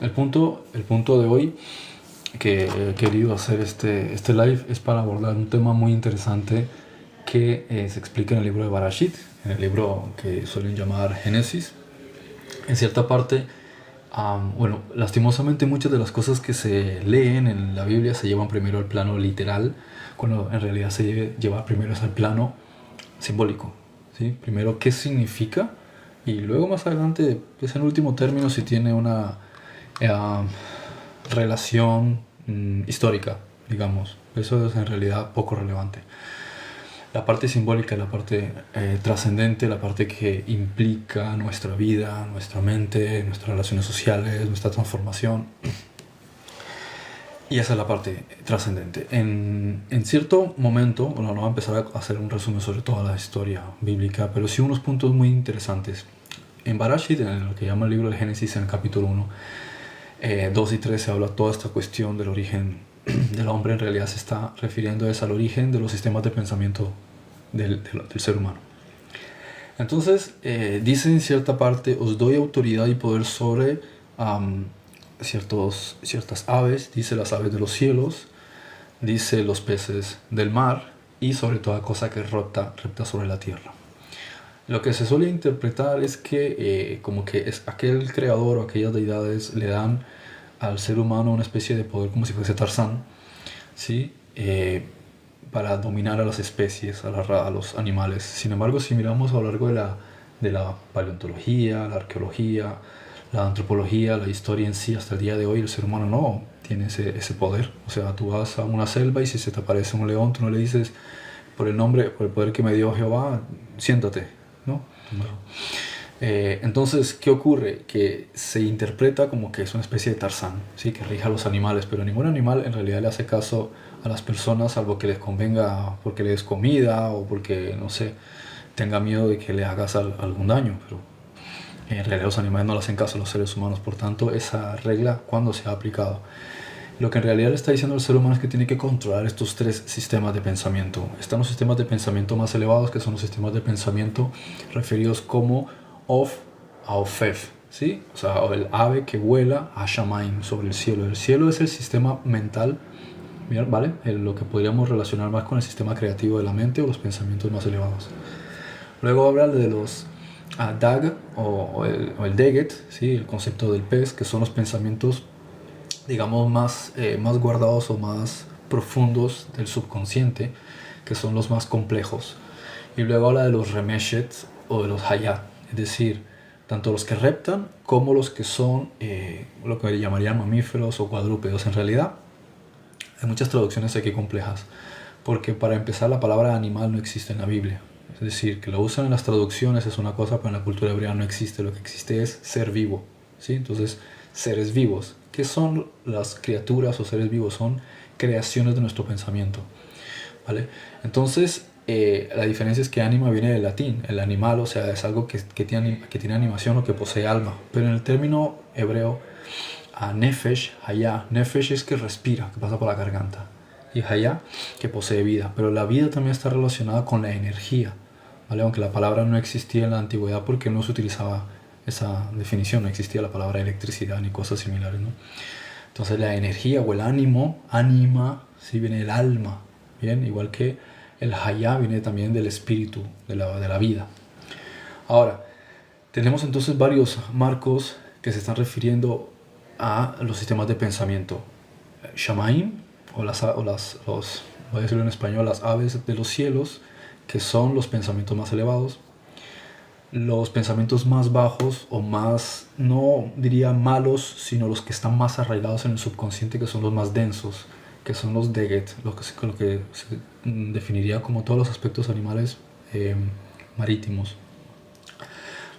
El punto de hoy que he querido hacer este live es para abordar un tema muy interesante que se explica en el libro de Barashit, en el libro que suelen llamar Génesis. En cierta parte, bueno, lastimosamente muchas de las cosas que se leen en la Biblia se llevan primero al plano literal, cuando en realidad se debe llevar primero al plano simbólico, ¿sí? Primero, ¿qué significa? Y luego más adelante, pues en último término, si tiene una relación histórica, digamos. Eso es en realidad poco relevante. La parte simbólica, la parte trascendente, la parte que implica nuestra vida, nuestra mente, nuestras relaciones sociales, nuestra transformación. Y esa es la parte trascendente. En cierto momento, bueno, no voy a empezar a hacer un resumen sobre toda la historia bíblica, pero sí unos puntos muy interesantes. En Barashit, en lo que llama el libro de Génesis, en el capítulo 1, 2 y 3 se habla toda esta cuestión del origen del hombre. En realidad se está refiriendo al origen de los sistemas de pensamiento del ser humano. Entonces, dice en cierta parte, os doy autoridad y poder sobre ciertas aves, dice las aves de los cielos, dice los peces del mar y sobre toda cosa que repta sobre la tierra. Lo que se suele interpretar es que como que es aquel creador o aquellas deidades le dan al ser humano una especie de poder como si fuese Tarzán, ¿sí? Para dominar a las especies, a los animales. Sin embargo, si miramos a lo largo de la paleontología, la arqueología, la antropología, la historia en sí, hasta el día de hoy el ser humano no tiene ese poder. O sea, tú vas a una selva y si se te aparece un león, tú no le dices por el poder que me dio Jehová, siéntate, ¿no? Entonces, ¿qué ocurre? Que se interpreta como que es una especie de Tarzán, ¿sí? Que rige a los animales, pero ningún animal en realidad le hace caso a las personas, salvo que les convenga porque le des comida o porque, no sé, tenga miedo de que le hagas algún daño. Pero en realidad los animales no le hacen caso a los seres humanos, por tanto, esa regla, ¿cuándo se ha aplicado? Lo que en realidad le está diciendo al ser humano es que tiene que controlar estos tres sistemas de pensamiento. Están los sistemas de pensamiento más elevados, que son los sistemas de pensamiento referidos como Of a Ofef, ¿sí? O sea, el ave que vuela a Shamaim, sobre el cielo. El cielo es el sistema mental, ¿vale? Lo que podríamos relacionar más con el sistema creativo de la mente o los pensamientos más elevados. Luego habla de los Dag o el Deget, ¿sí? El concepto del pez, que son los pensamientos, digamos, más guardados o más profundos del subconsciente, que son los más complejos. Y luego habla de los Remeshet o de los Hayat, es decir, tanto los que reptan como los que son lo que llamarían mamíferos o cuadrúpedos. En realidad, hay muchas traducciones aquí complejas, porque para empezar la palabra animal no existe en la Biblia. Es decir, que lo usan en las traducciones es una cosa, pero en la cultura hebrea no existe. Lo que existe es ser vivo, ¿sí? Entonces, seres vivos. ¿Qué son las criaturas o seres vivos? Son creaciones de nuestro pensamiento, ¿vale? Entonces, la diferencia es que ánima viene del latín. El animal, o sea, es algo que tiene animación o que posee alma. Pero en el término hebreo, nefesh, hayá. Nefesh es que respira, que pasa por la garganta. Y hayá, que posee vida. Pero la vida también está relacionada con la energía, ¿vale? Aunque la palabra no existía en la antigüedad porque no se utilizaba esa definición, no existía la palabra electricidad ni cosas similares, ¿no? Entonces la energía o el ánimo, ánima, sí, viene del alma, ¿bien? Igual que el hayá viene también del espíritu, de la vida. Ahora, tenemos entonces varios marcos que se están refiriendo a los sistemas de pensamiento. Shamaim, voy a decirlo en español, las aves de los cielos, que son los pensamientos más elevados. Los pensamientos más bajos o más, no diría malos, sino los que están más arraigados en el subconsciente, que son los más densos, que son los Deget, lo que se definiría como todos los aspectos animales marítimos.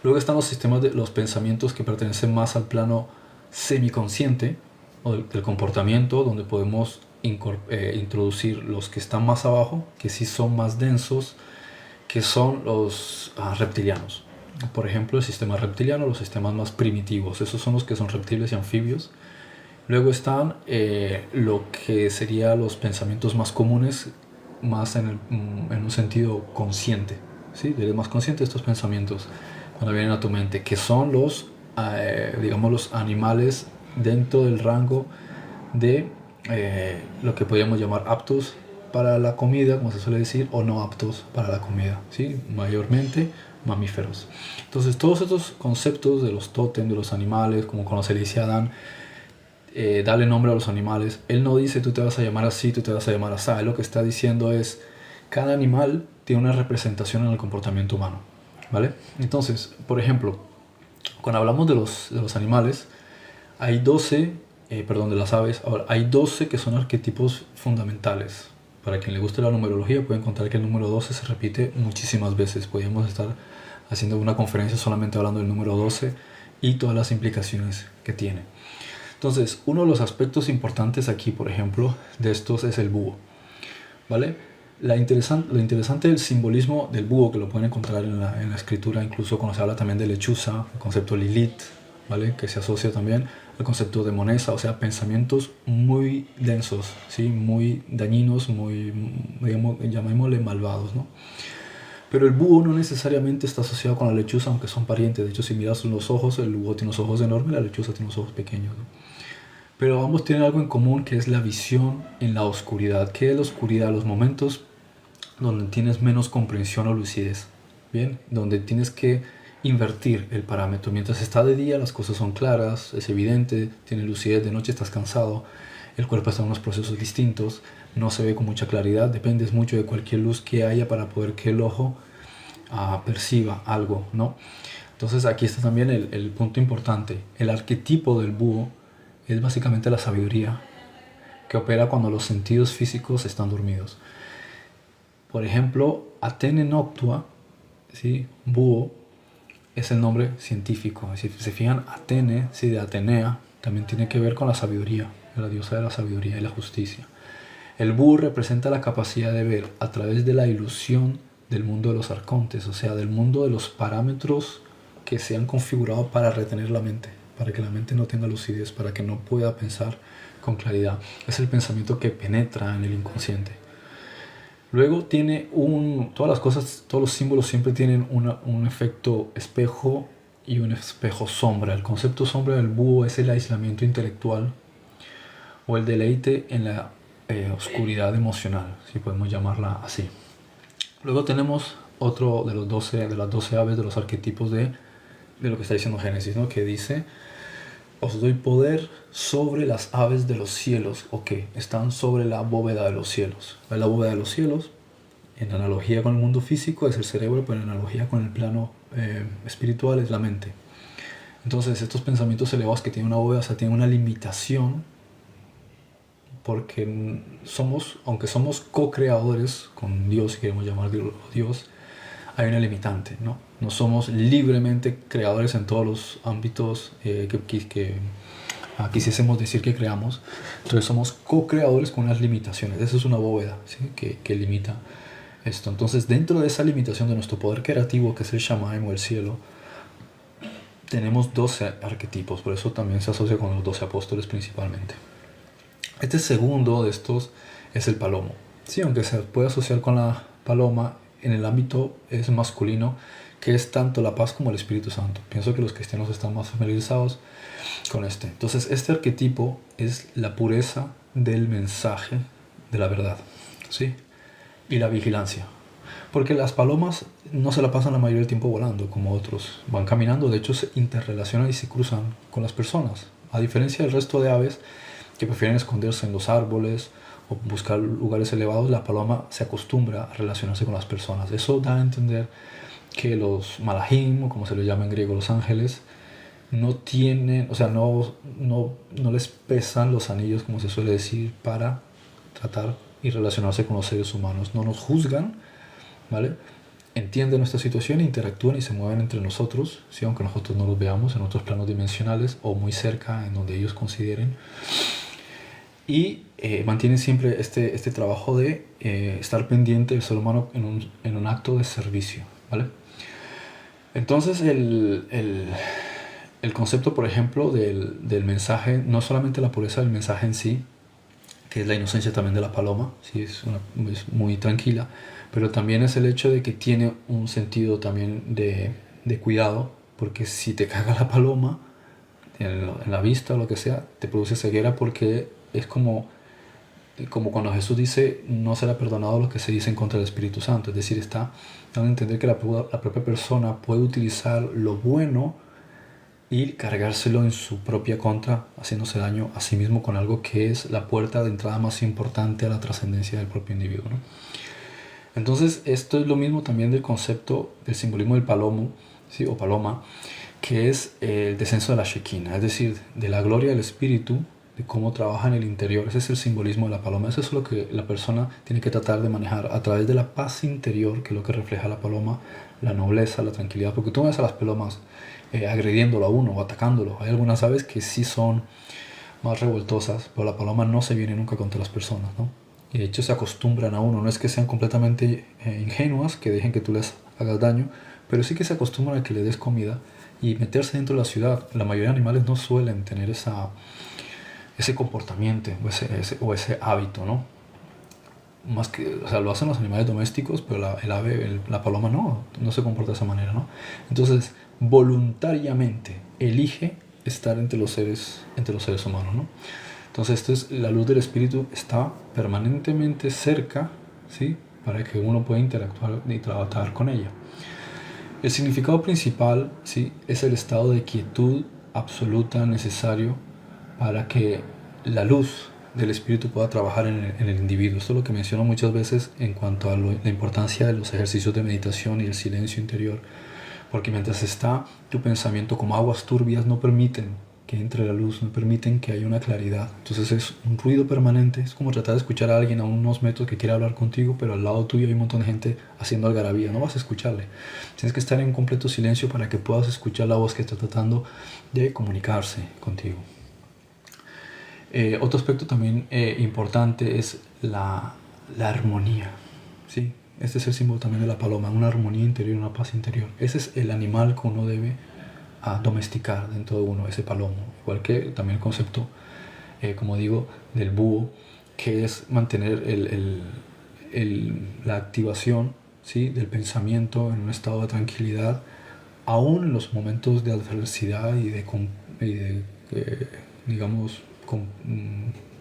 Luego están los sistemas de los pensamientos que pertenecen más al plano semiconsciente o del comportamiento, donde podemos introducir los que están más abajo, que sí son más densos, que son los reptilianos. Por ejemplo, el sistema reptiliano, los sistemas más primitivos, esos son los que son reptiles y anfibios. Luego están lo que serían los pensamientos más comunes, más en un sentido consciente, ¿sí? Eres más consciente de estos pensamientos cuando vienen a tu mente, que son los, digamos, los animales dentro del rango de lo que podríamos llamar aptos para la comida, como se suele decir, o no aptos para la comida, ¿sí? Mayormente mamíferos. Entonces todos estos conceptos de los tótem, de los animales, como cuando se le dice a Adán, darle nombre a los animales, él no dice tú te vas a llamar así, tú te vas a llamar así. Él lo que está diciendo es cada animal tiene una representación en el comportamiento humano, ¿vale? Entonces, por ejemplo, cuando hablamos de los animales, hay 12, de las aves, ahora, hay 12 que son arquetipos fundamentales. Para quien le guste la numerología puede encontrar que el número 12 se repite muchísimas veces. Podríamos estar haciendo una conferencia solamente hablando del número 12 y todas las implicaciones que tiene. Entonces, uno de los aspectos importantes aquí, por ejemplo, de estos es el búho, ¿vale? Lo interesante del simbolismo del búho, que lo pueden encontrar en la escritura, incluso cuando se habla también de lechuza, el concepto Lilith, ¿vale? Que se asocia también al concepto de monesa, o sea, pensamientos muy densos, ¿sí? Muy dañinos, muy, digamos, llamémosle malvados, ¿no? Pero el búho no necesariamente está asociado con la lechuza, aunque son parientes. De hecho, si miras los ojos, el búho tiene unos ojos enormes, la lechuza tiene unos ojos pequeños, ¿no? Pero ambos tienen algo en común, que es la visión en la oscuridad. ¿Qué es la oscuridad? Los momentos donde tienes menos comprensión o lucidez, ¿bien? Donde tienes que invertir el parámetro. Mientras está de día las cosas son claras, es evidente, tienes lucidez, de noche estás cansado, el cuerpo está en unos procesos distintos, no se ve con mucha claridad, dependes mucho de cualquier luz que haya para poder que el ojo perciba algo, ¿no? Entonces aquí está también el punto importante. El arquetipo del búho es básicamente la sabiduría que opera cuando los sentidos físicos están dormidos. Por ejemplo, Atene Noctua, ¿sí? Búho, es el nombre científico. Si se fijan, Atene, ¿sí? De Atenea, también tiene que ver con la sabiduría, la diosa de la sabiduría y la justicia. El búho representa la capacidad de ver a través de la ilusión del mundo de los arcontes, o sea, del mundo de los parámetros que se han configurado para retener la mente, para que la mente no tenga lucidez, para que no pueda pensar con claridad. Es el pensamiento que penetra en el inconsciente. Luego tiene todas las cosas, todos los símbolos siempre tienen un efecto espejo y un espejo sombra. El concepto sombra del búho es el aislamiento intelectual o el deleite en la oscuridad emocional, si podemos llamarla así. Luego tenemos otro de las 12 aves, de los arquetipos de lo que está diciendo Génesis, ¿no? Que dice: os doy poder sobre las aves de los cielos, o que están sobre la bóveda de los cielos. La bóveda de los cielos, en analogía con el mundo físico, es el cerebro, pero en analogía con el plano espiritual es la mente. Entonces, estos pensamientos elevados que tienen una bóveda, o sea, tienen una limitación, porque aunque somos co-creadores con Dios, si queremos llamar Dios, hay una limitante, ¿no? No somos libremente creadores en todos los ámbitos que quisiésemos decir que creamos. Entonces somos co-creadores con unas limitaciones. Esa es una bóveda, ¿sí? que limita esto. Entonces, dentro de esa limitación de nuestro poder creativo, que es el Shamaim o el cielo, tenemos 12 arquetipos. Por eso también se asocia con los 12 apóstoles principalmente. Este segundo de estos es el palomo. Sí, aunque se puede asociar con la paloma, en el ámbito es masculino, que es tanto la paz como el Espíritu Santo. Pienso que los cristianos están más familiarizados con este. Entonces, este arquetipo es la pureza del mensaje de la verdad, ¿sí? Y la vigilancia. Porque las palomas no se la pasan la mayoría del tiempo volando como otros. Van caminando, de hecho se interrelacionan y se cruzan con las personas. A diferencia del resto de aves que prefieren esconderse en los árboles o buscar lugares elevados, la paloma se acostumbra a relacionarse con las personas. Eso da a entender que los malajim, o como se les llama en griego, los ángeles, no tienen, o sea, no les pesan los anillos, como se suele decir, para tratar y relacionarse con los seres humanos. No nos juzgan, ¿vale? Entienden nuestra situación, interactúan y se mueven entre nosotros, ¿sí? Aunque nosotros no los veamos en otros planos dimensionales o muy cerca, en donde ellos consideren. Y mantienen siempre este trabajo de estar pendiente del ser humano en un acto de servicio, ¿vale? Entonces el concepto, por ejemplo, del mensaje, no solamente la pureza del mensaje en sí, que es la inocencia también de la paloma, sí, es muy tranquila, pero también es el hecho de que tiene un sentido también de cuidado, porque si te caga la paloma, en la vista o lo que sea, te produce ceguera porque es como cuando Jesús dice no será perdonado lo que se dice en contra del Espíritu Santo. Es decir, está dando a entender que la propia persona puede utilizar lo bueno y cargárselo en su propia contra, haciéndose daño a sí mismo con algo que es la puerta de entrada más importante a la trascendencia del propio individuo, ¿no? Entonces, esto es lo mismo también del concepto del simbolismo del palomo, ¿sí? O paloma, que es el descenso de la Shekinah, es decir, de la gloria del Espíritu, de cómo trabaja en el interior. Ese es el simbolismo de la paloma. Eso es lo que la persona tiene que tratar de manejar a través de la paz interior, que es lo que refleja la paloma, la nobleza, la tranquilidad. Porque tú ves a las palomas agrediéndolo a uno o atacándolo. Hay algunas aves que sí son más revoltosas, pero la paloma no se viene nunca contra las personas, ¿no? Y de hecho se acostumbran a uno. No es que sean completamente ingenuas, que dejen que tú les hagas daño, pero sí que se acostumbran a que le des comida y meterse dentro de la ciudad. La mayoría de animales no suelen tener ese comportamiento o ese hábito, ¿no? Más que, o sea, lo hacen los animales domésticos, pero la paloma no se comporta de esa manera, ¿no? Entonces, voluntariamente elige estar entre los seres humanos, ¿no? Entonces, esto es la luz del Espíritu, está permanentemente cerca, ¿sí? Para que uno pueda interactuar y trabajar con ella. El significado principal, ¿sí? Es el estado de quietud absoluta necesario para que la luz del Espíritu pueda trabajar en el individuo. Esto es lo que menciono muchas veces en cuanto a la importancia de los ejercicios de meditación y el silencio interior, porque mientras está tu pensamiento como aguas turbias no permiten que entre la luz, no permiten que haya una claridad. Entonces es un ruido permanente, es como tratar de escuchar a alguien a unos metros que quiere hablar contigo, pero al lado tuyo hay un montón de gente haciendo algarabía, no vas a escucharle. Tienes que estar en completo silencio para que puedas escuchar la voz que está tratando de comunicarse contigo. Otro aspecto también importante es la armonía, ¿sí? Este es el símbolo también de la paloma, una armonía interior, una paz interior. Ese es el animal que uno debe domesticar dentro de uno, ese palomo. Igual que también el concepto, como digo, del búho, que es mantener la activación, ¿sí? Del pensamiento en un estado de tranquilidad, aún en los momentos de adversidad y de digamos,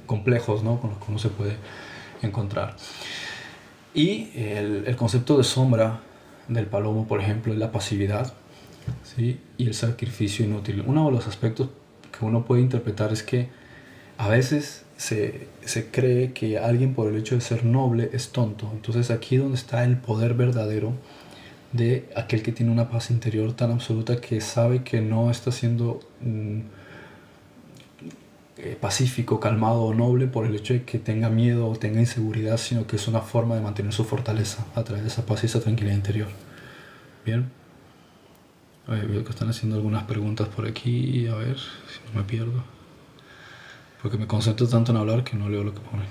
complejos, ¿no? Con los que uno se puede encontrar. Y el concepto de sombra del palomo, por ejemplo, es la pasividad, ¿sí? Y el sacrificio inútil. Uno de los aspectos que uno puede interpretar es que a veces se cree que alguien por el hecho de ser noble es tonto. Entonces aquí es donde está el poder verdadero de aquel que tiene una paz interior tan absoluta que sabe que no está siendo pacífico, calmado o noble por el hecho de que tenga miedo o tenga inseguridad, sino que es una forma de mantener su fortaleza a través de esa paz y esa tranquilidad interior. Bien, veo que están haciendo algunas preguntas por aquí, a ver si no me pierdo, porque me concentro tanto en hablar que no leo lo que ponen.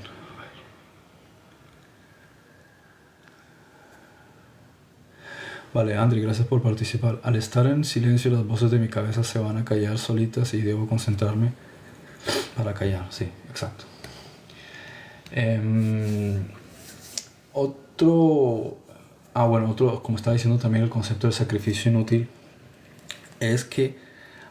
Vale, Andri, gracias por participar. Al estar en silencio, las voces de mi cabeza se van a callar solitas y debo concentrarme para callar, sí, exacto. Otro, como estaba diciendo también, el concepto del sacrificio inútil es que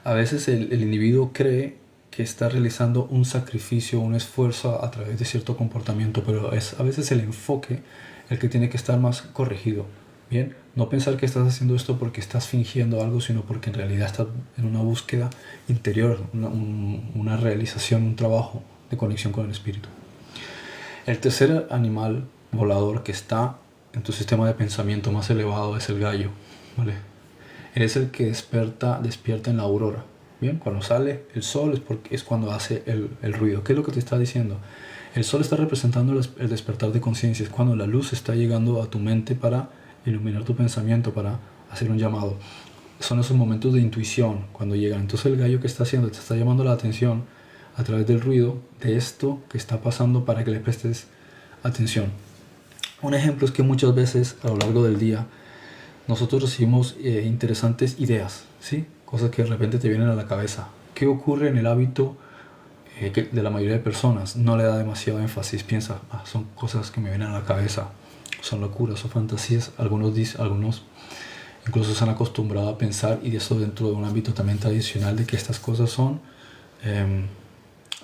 a veces el individuo cree que está realizando un sacrificio, un esfuerzo a través de cierto comportamiento, pero es a veces el enfoque el que tiene que estar más corregido. Bien, no pensar que estás haciendo esto porque estás fingiendo algo, sino porque en realidad estás en una búsqueda interior, una realización, un trabajo de conexión con el espíritu. El tercer animal volador que está en tu sistema de pensamiento más elevado es el gallo, ¿vale? Es el que despierta en la aurora. Bien, cuando sale el sol es cuando hace el ruido. ¿Qué es lo que te está diciendo? El sol está representando el despertar de conciencia, es cuando la luz está llegando a tu mente para iluminar tu pensamiento, para hacer un llamado. Son esos momentos de intuición cuando llegan. Entonces el gallo que está haciendo te está llamando la atención a través del ruido de esto que está pasando para que le prestes atención. Un ejemplo es que muchas veces a lo largo del día nosotros recibimos interesantes ideas, ¿sí? Cosas que de repente te vienen a la cabeza. ¿Qué ocurre en el hábito de la mayoría de personas? No le da demasiado énfasis, piensa, son cosas que me vienen a la cabeza, son locuras o fantasías. Algunos incluso se han acostumbrado a pensar, y eso dentro de un ámbito también tradicional, de que estas cosas son eh,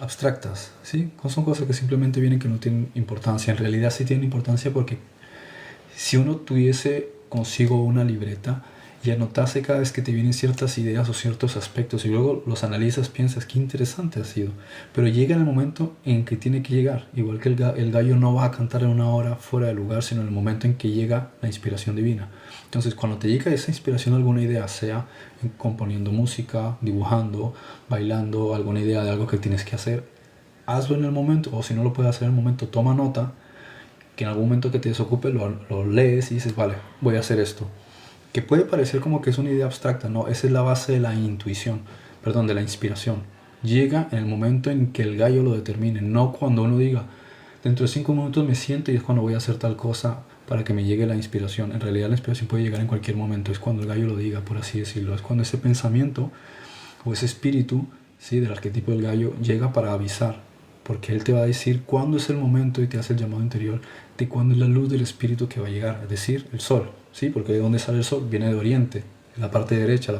abstractas, ¿sí? Son cosas que simplemente vienen, que no tienen importancia. En realidad sí tienen importancia, porque si uno tuviese consigo una libreta y anotase cada vez que te vienen ciertas ideas o ciertos aspectos y luego los analizas, piensas qué interesante ha sido, pero llega el momento en que tiene que llegar, igual que el gallo no va a cantar en una hora fuera de lugar, sino en el momento en que llega la inspiración divina. Entonces, cuando te llega esa inspiración, alguna idea, sea componiendo música, dibujando, bailando, alguna idea de algo que tienes que hacer, hazlo en el momento, o si no lo puedes hacer en el momento, toma nota, que en algún momento que te desocupe lo lees y dices, vale, voy a hacer esto. Que puede parecer como que es una idea abstracta, no, esa es la base de la intuición, perdón, de la inspiración. Llega en el momento en que el gallo lo determine, no cuando uno diga, dentro de 5 minutos me siento y es cuando voy a hacer tal cosa para que me llegue la inspiración. En realidad la inspiración puede llegar en cualquier momento, es cuando el gallo lo diga, por así decirlo, es cuando ese pensamiento o ese espíritu, ¿sí?, del arquetipo del gallo llega para avisar, porque él te va a decir cuándo es el momento y te hace el llamado interior de cuándo es la luz del espíritu que va a llegar, es decir, el sol, ¿sí? Porque de dónde sale el sol, viene de oriente, en la parte derecha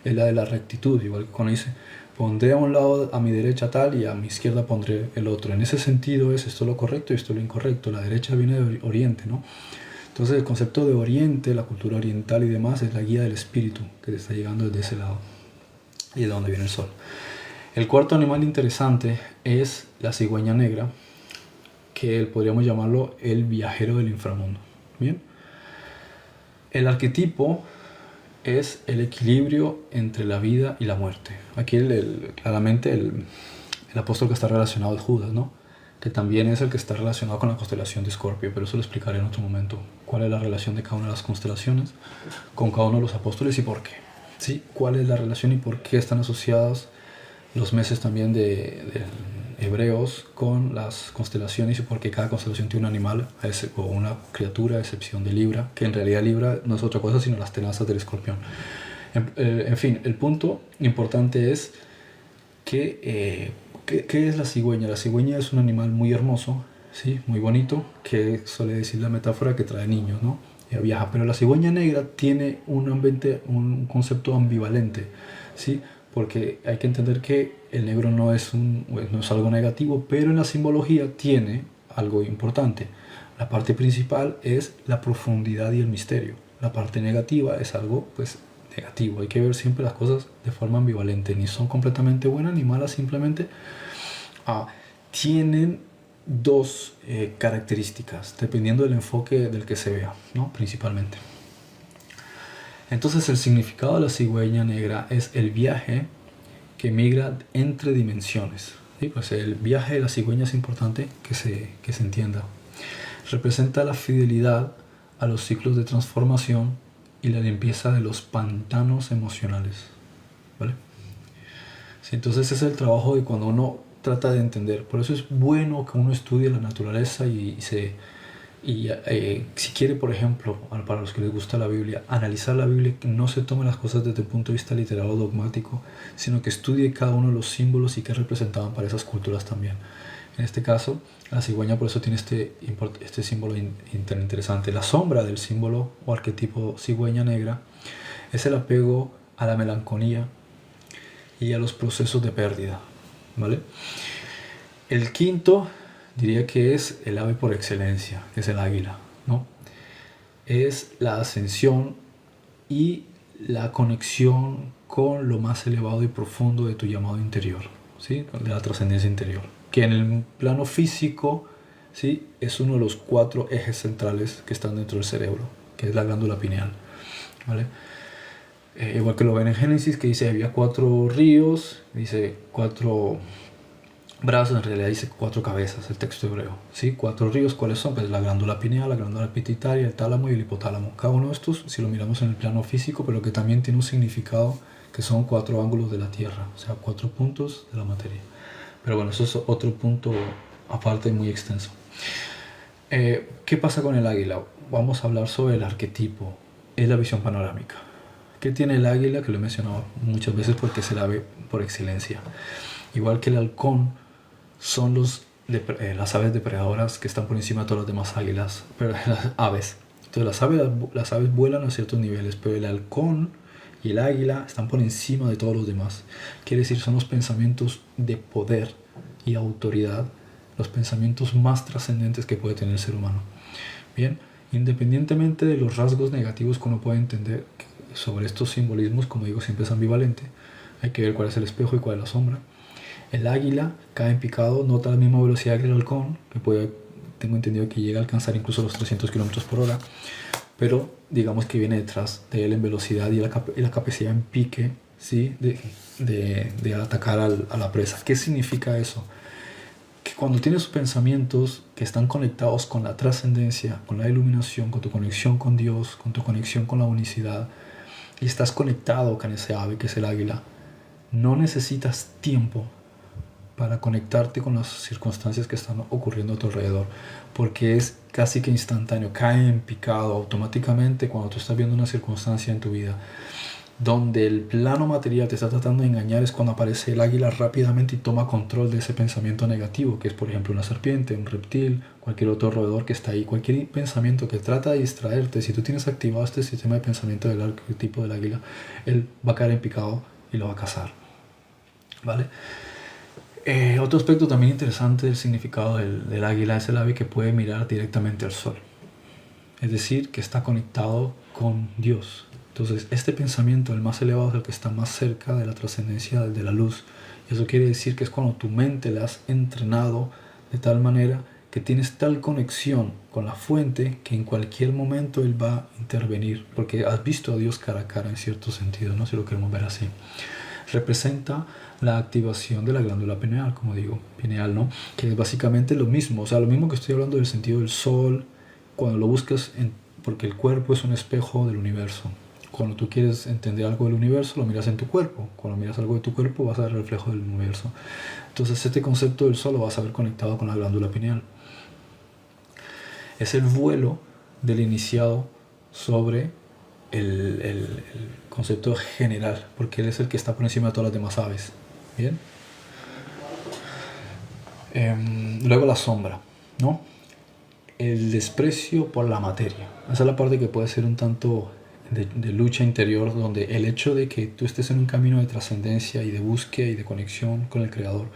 es la de la rectitud, igual que cuando dice, pondré a un lado a mi derecha tal y a mi izquierda pondré el otro. En ese sentido es esto lo correcto y esto lo incorrecto, la derecha viene de oriente, ¿no? Entonces el concepto de oriente, la cultura oriental y demás, es la guía del espíritu que te está llegando desde ese lado y de donde viene el sol. El cuarto animal interesante es la cigüeña negra, que podríamos llamarlo el viajero del inframundo. Bien, el arquetipo es el equilibrio entre la vida y la muerte. Aquí claramente el apóstol que está relacionado es Judas, ¿no? Que también es el que está relacionado con la constelación de Escorpio, pero eso lo explicaré en otro momento. ¿Cuál es la relación de cada una de las constelaciones con cada uno de los apóstoles y por qué? ¿Sí? ¿Cuál es la relación y por qué están asociados los meses también de hebreos con las constelaciones y por qué cada constelación tiene un animal o una criatura, a excepción de Libra, que en realidad Libra no es otra cosa sino las tenazas del escorpión? En fin, el punto importante es que ¿qué es la cigüeña? La cigüeña es un animal muy hermoso, ¿sí? Muy bonito, que suele decir la metáfora que trae niños, ¿no? Viaja, pero la cigüeña negra tiene un concepto ambivalente, ¿sí? Porque hay que entender que el negro no es algo negativo, pero en la simbología tiene algo importante. La parte principal es la profundidad y el misterio. La parte negativa es algo, pues, negativo. Hay que ver siempre las cosas de forma ambivalente. Ni son completamente buenas ni malas, simplemente tienen dos características, dependiendo del enfoque del que se vea, ¿no? Principalmente. Entonces el significado de la cigüeña negra es el viaje que migra entre dimensiones, ¿sí? Pues el viaje de la cigüeña es importante que se entienda. Representa la fidelidad a los ciclos de transformación y la limpieza de los pantanos emocionales, ¿vale? Sí, entonces ese es el trabajo de cuando uno trata de entender. Por eso es bueno que uno estudie la naturaleza y si quiere, por ejemplo, para los que les gusta la Biblia, analizar la Biblia, que no se tome las cosas desde el punto de vista literal o dogmático, sino que estudie cada uno de los símbolos y qué representaban para esas culturas también. En este caso, la cigüeña por eso tiene este símbolo interesante. La sombra del símbolo o arquetipo cigüeña negra es el apego a la melancolía y a los procesos de pérdida, ¿vale? El quinto diría que es el ave por excelencia, que es el águila, ¿no? Es la ascensión y la conexión con lo más elevado y profundo de tu llamado interior, ¿sí? De la trascendencia interior, que en el plano físico, ¿sí?, es uno de los 4 ejes centrales que están dentro del cerebro, que es la glándula pineal, ¿vale? Igual que lo ven en Génesis, que dice había 4 ríos, dice 4 brazos, en realidad dice 4 cabezas el texto hebreo, ¿sí? 4 ríos, ¿cuáles son? Pues la glándula pineal, la glándula pituitaria, el tálamo y el hipotálamo. Cada uno de estos, si lo miramos en el plano físico, pero que también tiene un significado, que son 4 ángulos de la Tierra, o sea, 4 puntos de la materia. Pero bueno, eso es otro punto aparte muy extenso. ¿Qué pasa con el águila? Vamos a hablar sobre el arquetipo, es la visión panorámica. ¿Qué tiene el águila? Que lo he mencionado muchas veces porque es el ave por excelencia. Igual que el halcón, son las aves depredadoras que están por encima de todas las demás águilas, pero las aves. Entonces las aves vuelan a ciertos niveles, pero el halcón y el águila están por encima de todos los demás. Quiere decir, son los pensamientos de poder y autoridad, los pensamientos más trascendentes que puede tener el ser humano. Bien, independientemente de los rasgos negativos que uno puede entender sobre estos simbolismos, como digo, siempre es ambivalente. Hay que ver cuál es el espejo y cuál es la sombra. El águila cae en picado, nota la misma velocidad que el halcón, que tengo entendido que llega a alcanzar incluso los 300 kilómetros por hora, pero digamos que viene detrás de él en velocidad y la capacidad en pique, ¿sí? de atacar a la presa. ¿Qué significa eso? Que cuando tienes pensamientos que están conectados con la trascendencia, con la iluminación, con tu conexión con Dios, con tu conexión con la unicidad, y estás conectado con ese ave que es el águila, no necesitas tiempo para conectarte con las circunstancias que están ocurriendo a tu alrededor, porque es casi que instantáneo, cae en picado automáticamente cuando tú estás viendo una circunstancia en tu vida donde el plano material te está tratando de engañar. Es cuando aparece el águila rápidamente y toma control de ese pensamiento negativo, que es por ejemplo una serpiente, un reptil, cualquier otro roedor que está ahí, cualquier pensamiento que trata de distraerte. Si tú tienes activado este sistema de pensamiento del arquetipo del águila, él va a caer en picado y lo va a cazar, ¿vale? Otro aspecto también interesante del significado del águila es el ave que puede mirar directamente al sol, es decir, que está conectado con Dios. Entonces, este pensamiento, el más elevado, es el que está más cerca de la trascendencia de la luz. Y eso quiere decir que es cuando tu mente la has entrenado de tal manera que tienes tal conexión con la fuente que en cualquier momento Él va a intervenir, porque has visto a Dios cara a cara en cierto sentido, ¿no? Si lo queremos ver así. Representa la activación de la glándula pineal, como digo, pineal, ¿no? Que es básicamente lo mismo, o sea, lo mismo que estoy hablando del sentido del sol, cuando lo buscas, porque el cuerpo es un espejo del universo. Cuando tú quieres entender algo del universo, lo miras en tu cuerpo. Cuando miras algo de tu cuerpo, vas a ver el reflejo del universo. Entonces, este concepto del sol lo vas a ver conectado con la glándula pineal. Es el vuelo del iniciado sobre el concepto general, porque él es el que está por encima de todas las demás aves. ¿Bien? Luego la sombra, ¿no? El desprecio por la materia. Esa es la parte que puede ser un tanto de lucha interior, donde el hecho de que tú estés en un camino de trascendencia y de búsqueda y de conexión con el Creador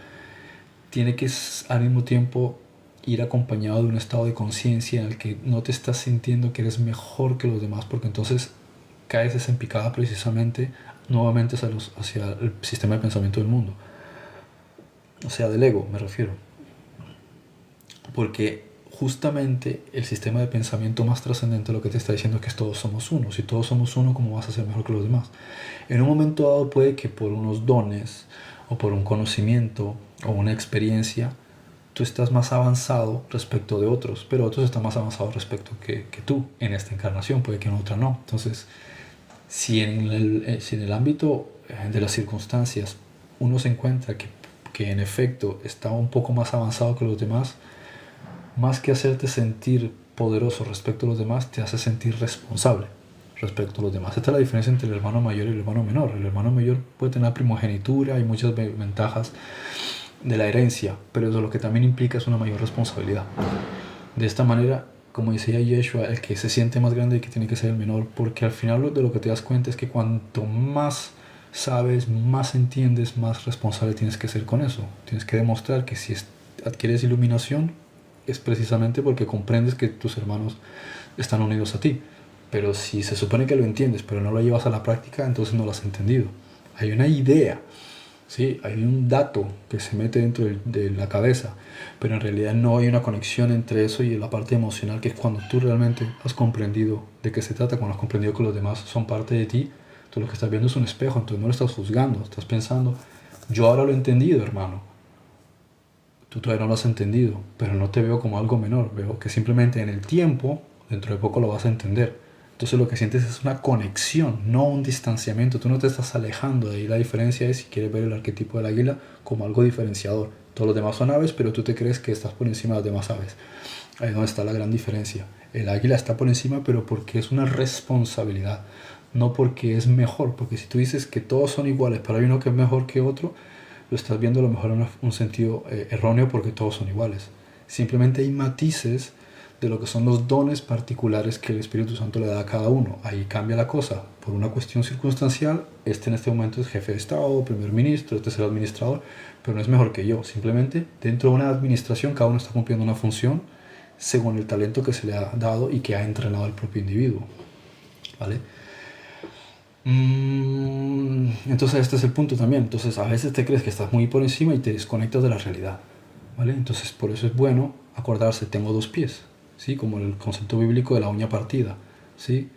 tiene que al mismo tiempo ir acompañado de un estado de conciencia en el que no te estás sintiendo que eres mejor que los demás, porque entonces caes en picada precisamente nuevamente hacia el sistema de pensamiento del mundo, o sea, del ego me refiero, porque justamente el sistema de pensamiento más trascendente lo que te está diciendo es que todos somos uno. Si todos somos uno, ¿cómo vas a ser mejor que los demás? En un momento dado puede que por unos dones o por un conocimiento o una experiencia tú estás más avanzado respecto de otros, pero otros están más avanzados respecto que tú en esta encarnación, puede que en otra no. Entonces, si en el ámbito de las circunstancias uno se encuentra que en efecto está un poco más avanzado que los demás, más que hacerte sentir poderoso respecto a los demás, te hace sentir responsable respecto a los demás. Esta es la diferencia entre el hermano mayor y el hermano menor. El hermano mayor puede tener primogenitura y muchas ventajas de la herencia, pero eso lo que también implica es una mayor responsabilidad. De esta manera, como decía Yeshua, el que se siente más grande y que tiene que ser el menor, porque al final de lo que te das cuenta es que cuanto más sabes, más entiendes, más responsable tienes que ser con eso. Tienes que demostrar que si adquieres iluminación, es precisamente porque comprendes que tus hermanos están unidos a ti. Pero si se supone que lo entiendes, pero no lo llevas a la práctica, entonces no lo has entendido. Hay una idea, ¿sí? Hay un dato que se mete dentro de la cabeza, pero en realidad no hay una conexión entre eso y la parte emocional, que es cuando tú realmente has comprendido de qué se trata, cuando has comprendido que los demás son parte de ti. Tú lo que estás viendo es un espejo, entonces no lo estás juzgando, estás pensando, yo ahora lo he entendido, hermano. Tú todavía no lo has entendido, pero no te veo como algo menor, veo que simplemente en el tiempo, dentro de poco lo vas a entender. Entonces lo que sientes es una conexión, no un distanciamiento. Tú no te estás alejando de ahí. La diferencia es si quieres ver el arquetipo del águila como algo diferenciador. Todos los demás son aves, pero tú te crees que estás por encima de las demás aves. Ahí es donde está la gran diferencia. El águila está por encima, pero porque es una responsabilidad, no porque es mejor. Porque si tú dices que todos son iguales, pero hay uno que es mejor que otro, lo estás viendo a lo mejor en un sentido erróneo, porque todos son iguales. Simplemente hay matices de lo que son los dones particulares que el Espíritu Santo le da a cada uno. Ahí cambia la cosa. Por una cuestión circunstancial, este en este momento es jefe de Estado, primer ministro, este es el administrador, pero no es mejor que yo. Simplemente dentro de una administración cada uno está cumpliendo una función según el talento que se le ha dado y que ha entrenado al propio individuo. ¿Vale? Entonces este es el punto también. Entonces a veces te crees que estás muy por encima y te desconectas de la realidad. ¿Vale? Entonces por eso es bueno acordarse, tengo dos pies, ¿sí? Como el concepto bíblico de la uña partida, ¿sí?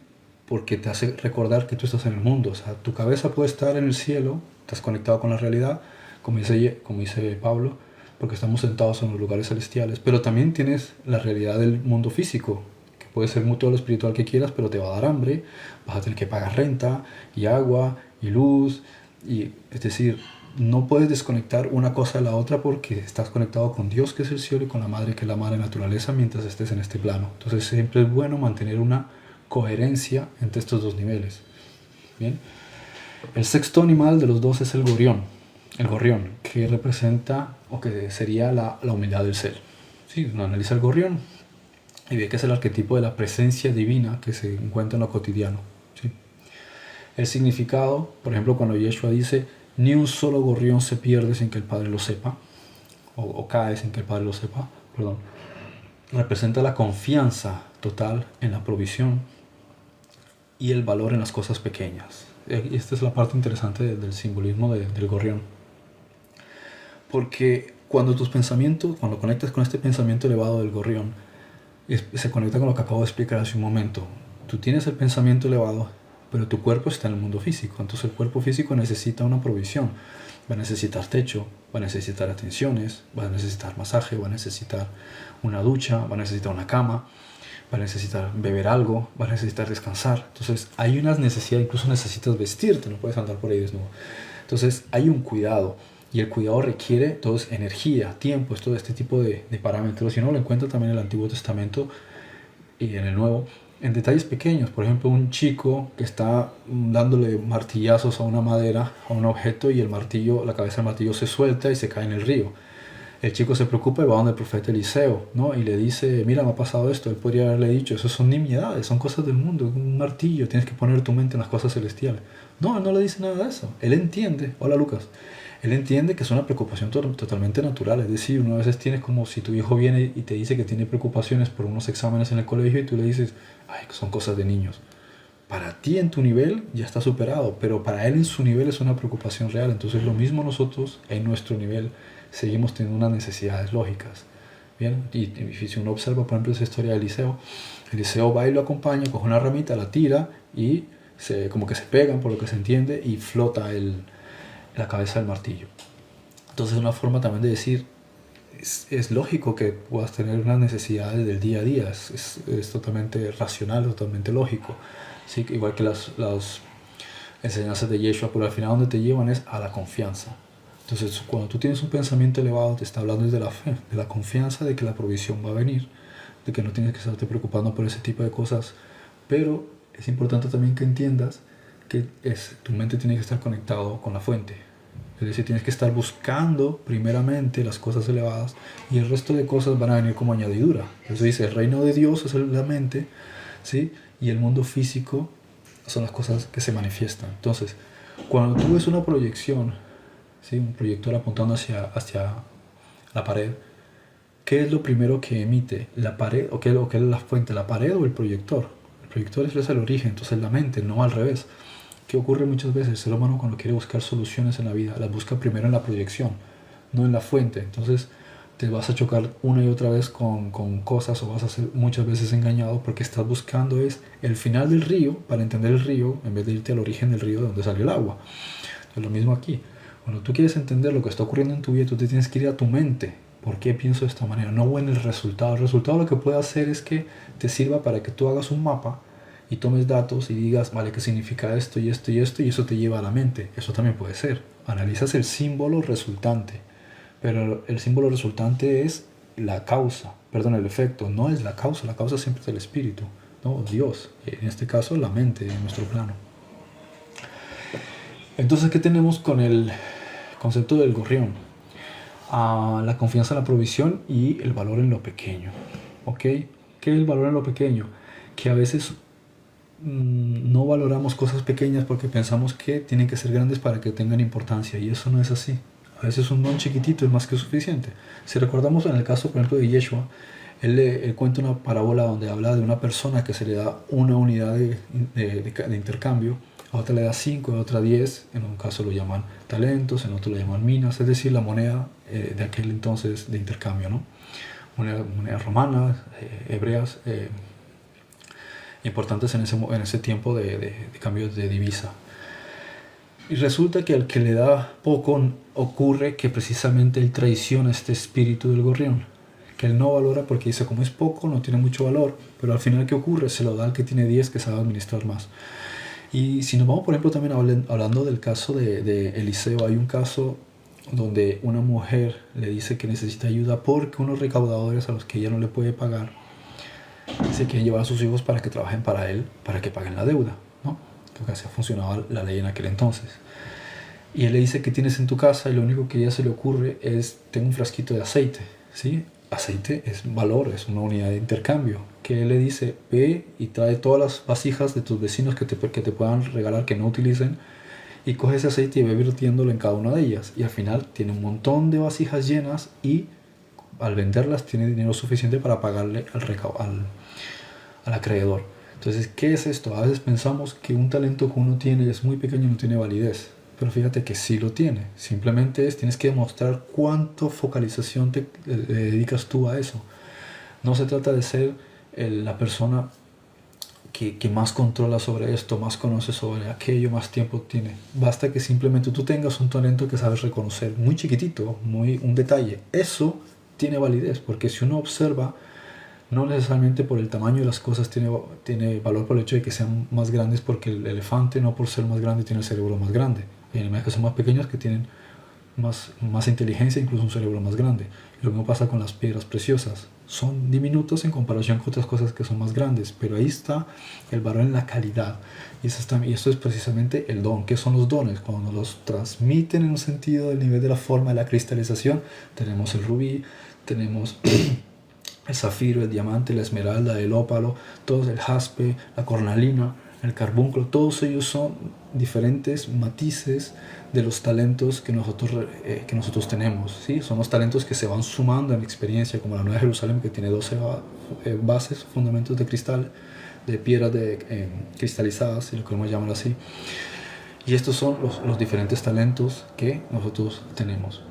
Porque te hace recordar que tú estás en el mundo. O sea, tu cabeza puede estar en el cielo, estás conectado con la realidad, como dice Pablo, porque estamos sentados en los lugares celestiales, pero también tienes la realidad del mundo físico, que puede ser todo lo espiritual que quieras, pero te va a dar hambre, vas a tener que pagar renta y agua y luz, y es decir, no puedes desconectar una cosa de la otra porque estás conectado con Dios, que es el cielo, y con la madre, que es la madre naturaleza, mientras estés en este plano. Entonces siempre es bueno mantener una coherencia entre estos dos niveles. Bien. El sexto animal de los dos es el gorrión, que representa o que sería la humildad del ser. Sí, uno analiza el gorrión y ve que es el arquetipo de la presencia divina que se encuentra en lo cotidiano. ¿Sí? El significado, por ejemplo, cuando Yeshua dice, ni un solo gorrión se pierde sin que el Padre lo sepa, o cae sin que el Padre lo sepa, perdón, representa la confianza total en la provisión y el valor en las cosas pequeñas. Y esta es la parte interesante del simbolismo del gorrión. Porque cuando conectas con este pensamiento elevado del gorrión, se conecta con lo que acabo de explicar hace un momento. Tú tienes el pensamiento elevado, pero tu cuerpo está en el mundo físico. Entonces el cuerpo físico necesita una provisión. Va a necesitar techo, va a necesitar atenciones, va a necesitar masaje, va a necesitar una ducha, va a necesitar una cama, va a necesitar beber algo, va a necesitar descansar. Entonces hay unas necesidades, incluso necesitas vestirte, no puedes andar por ahí desnudo. Entonces hay un cuidado, y el cuidado requiere entonces energía, tiempo, todo este tipo de parámetros. Y uno lo encuentra también en el Antiguo Testamento y en el Nuevo, en detalles pequeños. Por ejemplo, un chico que está dándole martillazos a una madera, a un objeto, y la cabeza del martillo se suelta y se cae en el río. El chico se preocupa y va donde el profeta Eliseo, ¿no? Y le dice, mira, me ha pasado esto. Él podría haberle dicho, eso son nimiedades, son cosas del mundo, un martillo, tienes que poner tu mente en las cosas celestiales. No, él no le dice nada de eso. Él entiende, hola Lucas, él entiende que es una preocupación totalmente natural. Es decir, uno a veces tienes como si tu hijo viene y te dice que tiene preocupaciones por unos exámenes en el colegio y tú le dices, ay, son cosas de niños. Para ti en tu nivel ya está superado, pero para él en su nivel es una preocupación real. Entonces lo mismo nosotros en nuestro nivel seguimos teniendo unas necesidades lógicas. Bien, y si uno observa, por ejemplo, esa historia de Eliseo va y lo acompaña, coge una ramita, la tira y como que se pegan, por lo que se entiende, y flota la cabeza del martillo. Entonces es una forma también de decir, es lógico que puedas tener unas necesidades del día a día, es totalmente racional, totalmente lógico. ¿Sí? Igual que las enseñanzas de Yeshua, pero al final donde te llevan es a la confianza. Entonces cuando tú tienes un pensamiento elevado, te está hablando desde la fe, de la confianza de que la provisión va a venir, de que no tienes que estarte preocupando por ese tipo de cosas. Pero es importante también que entiendas que tu mente tiene que estar conectado con la fuente. Es decir, tienes que estar buscando primeramente las cosas elevadas y el resto de cosas van a venir como añadidura. Eso dice, el reino de Dios es la mente, ¿sí? Y el mundo físico son las cosas que se manifiestan. Entonces, cuando tú ves una proyección, ¿sí? Un proyector apuntando hacia la pared, ¿qué es lo primero que emite? ¿La pared o qué es la fuente? ¿La pared o el proyector? El proyector es el origen, entonces la mente, no al revés. ¿Qué ocurre muchas veces? El ser humano cuando quiere buscar soluciones en la vida, las busca primero en la proyección, no en la fuente. Entonces te vas a chocar una y otra vez con cosas, o vas a ser muchas veces engañado porque estás buscando el final del río para entender el río en vez de irte al origen del río de donde salió el agua. Es lo mismo aquí. Cuando tú quieres entender lo que está ocurriendo en tu vida, tú te tienes que ir a tu mente. ¿Por qué pienso de esta manera? No en el resultado. El resultado lo que puede hacer es que te sirva para que tú hagas un mapa y tomes datos y digas, vale, ¿qué significa esto y esto y esto? Y eso te lleva a la mente. Eso también puede ser. Analizas el símbolo resultante. Pero el símbolo resultante es la causa. Perdón, el efecto. No es la causa. La causa siempre es el espíritu, ¿no? Dios. En este caso, la mente en nuestro plano. Entonces, ¿qué tenemos con el concepto del gorrión? La confianza en la provisión y el valor en lo pequeño. ¿Ok? ¿Qué es el valor en lo pequeño? Que a veces no valoramos cosas pequeñas porque pensamos que tienen que ser grandes para que tengan importancia, y eso no es así. A veces un don chiquitito es más que suficiente. Si recordamos en el caso, por ejemplo, de Yeshua, él cuenta una parábola donde habla de una persona que se le da una unidad de intercambio, a otra le da 5, a otra 10, en un caso lo llaman talentos, en otro lo llaman minas, es decir, la moneda de aquel entonces de intercambio, ¿no? Monedas romanas, hebreas, importantes en ese tiempo de cambios de divisa. Y resulta que al que le da poco, ocurre que precisamente él traiciona este espíritu del gorrión, que él no valora porque dice, como es poco, no tiene mucho valor, pero al final, ¿qué ocurre? Se lo da al que tiene 10, que sabe administrar más. Y si nos vamos, por ejemplo, también hablando del caso de Eliseo, hay un caso donde una mujer le dice que necesita ayuda porque unos recaudadores a los que ella no le puede pagar se quieren llevar a sus hijos para que trabajen para él, para que paguen la deuda, ¿no? Que así funcionaba la ley en aquel entonces. Y él le dice, ¿qué tienes en tu casa? Y lo único que a ella se le ocurre es, tengo un frasquito de aceite, ¿sí? Aceite es valor, es una unidad de intercambio. Que él le dice, ve y trae todas las vasijas de tus vecinos que te puedan regalar, que no utilicen, y coge ese aceite y ve vertiéndolo en cada una de ellas. Y al final tiene un montón de vasijas llenas y al venderlas tiene dinero suficiente para pagarle al acreedor. Entonces, ¿qué es esto? A veces pensamos que un talento que uno tiene es muy pequeño y no tiene validez, pero fíjate que sí lo tiene. Simplemente tienes que demostrar cuánto focalización le dedicas tú a eso. No se trata de ser la persona que más controla sobre esto, más conoce sobre aquello, más tiempo tiene. Basta que simplemente tú tengas un talento que sabes reconocer, muy chiquitito, un detalle. Eso tiene validez, porque si uno observa, no necesariamente por el tamaño de las cosas tiene valor por el hecho de que sean más grandes, porque el elefante no por ser más grande tiene el cerebro más grande. Hay animales que son más pequeños que tienen más inteligencia, incluso un cerebro más grande. Lo mismo pasa con las piedras preciosas. Son diminutos en comparación con otras cosas que son más grandes, pero ahí está el valor en la calidad. Y esto es precisamente el don. ¿Qué son los dones? Cuando los transmiten en un sentido del nivel de la forma de la cristalización, tenemos el rubí, tenemos el zafiro, el diamante, la esmeralda, el ópalo, todos, el jaspe, la cornalina, el carbúnculo, todos ellos son diferentes matices de los talentos que nosotros tenemos, ¿sí? Son los talentos que se van sumando en experiencia, como la Nueva Jerusalén, que tiene 12 bases, fundamentos de cristal, de piedras cristalizadas, si lo queremos llamar así. Y estos son los diferentes talentos que nosotros tenemos.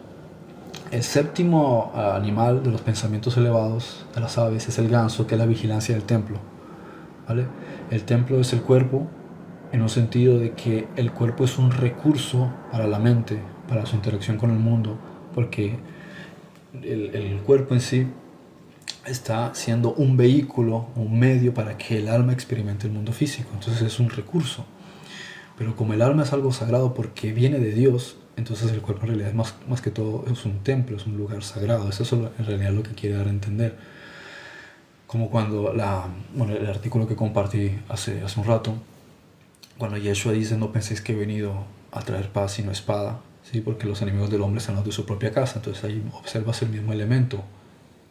El séptimo animal de los pensamientos elevados de las aves es el ganso, que es la vigilancia del templo, ¿vale? El templo es el cuerpo, en un sentido de que el cuerpo es un recurso para la mente, para su interacción con el mundo, porque el cuerpo en sí está siendo un vehículo, un medio para que el alma experimente el mundo físico. Entonces es un recurso. Pero como el alma es algo sagrado porque viene de Dios, entonces el cuerpo en realidad es más que todo es un templo, es un lugar sagrado. Eso es en realidad lo que quiere dar a entender. Como cuando el artículo que compartí hace un rato, cuando Yeshua dice, no penséis que he venido a traer paz sino espada, ¿sí? Porque los enemigos del hombre están los de su propia casa. Entonces ahí observas el mismo elemento.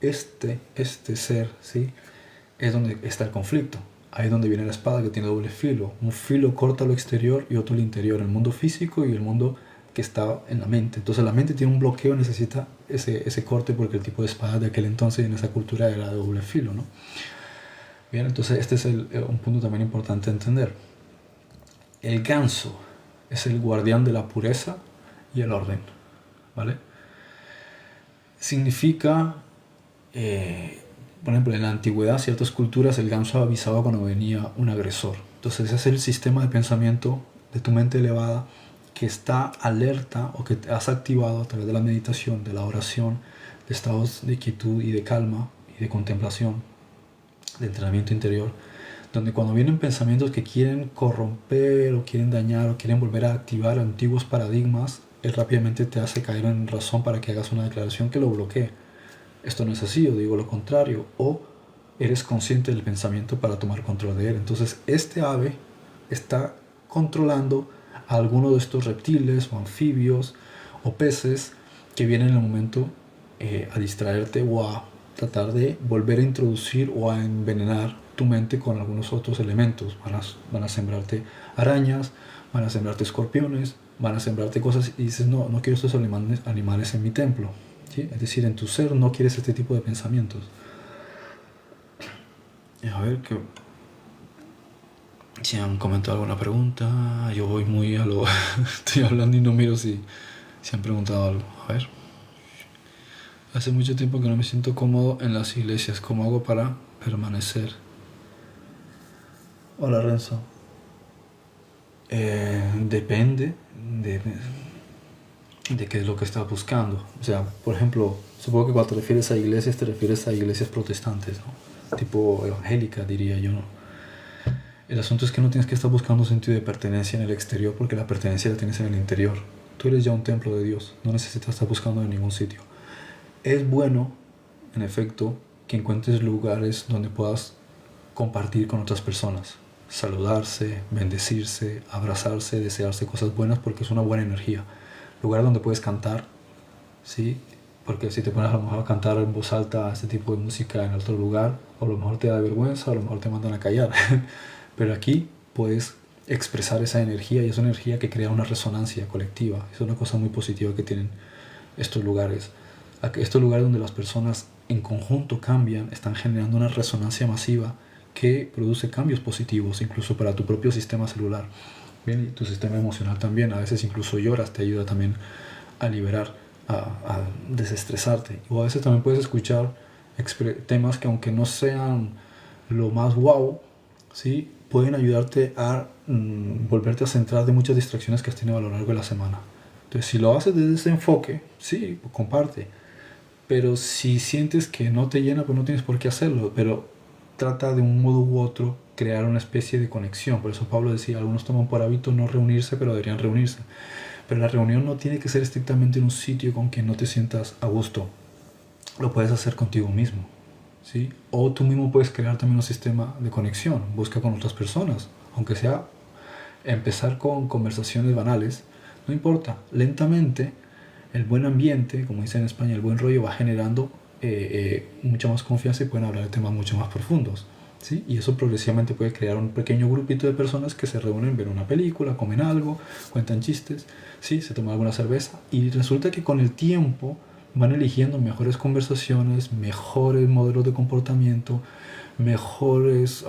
Este ser, ¿sí? Es donde está el conflicto. Ahí es donde viene la espada, que tiene doble filo. Un filo corta lo exterior y otro el interior, el mundo físico y el mundo que está en la mente. Entonces la mente tiene un bloqueo, necesita ese corte, porque el tipo de espada de aquel entonces en esa cultura era de doble filo, ¿no? Bien, entonces este es un punto también importante de entender. El ganso es el guardián de la pureza y el orden, ¿vale? Significa, por ejemplo, en la antigüedad, ciertas culturas, el ganso avisaba cuando venía un agresor. Entonces ese es el sistema de pensamiento de tu mente elevada que está alerta o que has activado a través de la meditación, de la oración, de estados de quietud y de calma y de contemplación, de entrenamiento interior, donde cuando vienen pensamientos que quieren corromper o quieren dañar o quieren volver a activar antiguos paradigmas, él rápidamente te hace caer en razón para que hagas una declaración que lo bloquee. Esto no es así, o digo lo contrario, o eres consciente del pensamiento para tomar control de él. Entonces este ave está controlando a alguno de estos reptiles o anfibios o peces que vienen en el momento a distraerte o a tratar de volver a introducir o a envenenar tu mente con algunos otros elementos. Van a sembrarte arañas, van a sembrarte escorpiones, van a sembrarte cosas y dices, no, no quiero estos animales en mi templo. ¿Sí? Es decir, en tu ser no quieres este tipo de pensamientos. A ver, si han comentado alguna pregunta. Yo voy muy a lo... Estoy hablando y no miro si han preguntado algo. A ver. Hace mucho tiempo que no me siento cómodo en las iglesias. ¿Cómo hago para permanecer? Hola, Renzo. Depende de qué es lo que estás buscando. O sea, por ejemplo, supongo que cuando te refieres a iglesias protestantes, ¿no? Tipo evangélica, diría yo, ¿no? El asunto es que no tienes que estar buscando un sentido de pertenencia en el exterior, porque la pertenencia la tienes en el interior. Tú eres ya un templo de Dios, no necesitas estar buscando en ningún sitio. Es bueno, en efecto, que encuentres lugares donde puedas compartir con otras personas, saludarse, bendecirse, abrazarse, desearse cosas buenas, porque es una buena energía. Lugares donde puedes cantar, ¿sí? Porque si te pones a lo mejor a cantar en voz alta este tipo de música en otro lugar, o a lo mejor te da vergüenza, o a lo mejor te mandan a callar. Pero aquí puedes expresar esa energía, y es una energía que crea una resonancia colectiva. Es una cosa muy positiva que tienen estos lugares. Estos lugares donde las personas en conjunto cambian, están generando una resonancia masiva que produce cambios positivos, incluso para tu propio sistema celular. Bien, y tu sistema emocional también. A veces incluso lloras, te ayuda también a liberar, a desestresarte. O a veces también puedes escuchar temas que, aunque no sean lo más wow, ¿sí?, pueden ayudarte a volverte a centrar de muchas distracciones que has tenido a lo largo de la semana. Entonces, si lo haces desde ese enfoque, sí, comparte. Pero si sientes que no te llena, pues no tienes por qué hacerlo. Pero trata de un modo u otro crear una especie de conexión. Por eso Pablo decía, algunos toman por hábito no reunirse, pero deberían reunirse. Pero la reunión no tiene que ser estrictamente en un sitio con quien no te sientas a gusto. Lo puedes hacer contigo mismo, ¿sí? O tú mismo puedes crear también un sistema de conexión. Busca con otras personas, aunque sea empezar con conversaciones banales, no importa. Lentamente, el buen ambiente, como dicen en España, el buen rollo va generando mucha más confianza y pueden hablar de temas mucho más profundos, ¿sí? Y eso progresivamente puede crear un pequeño grupito de personas que se reúnen, ven una película, comen algo, cuentan chistes, ¿sí?, se toman alguna cerveza, y resulta que con el tiempo van eligiendo mejores conversaciones, mejores modelos de comportamiento, mejores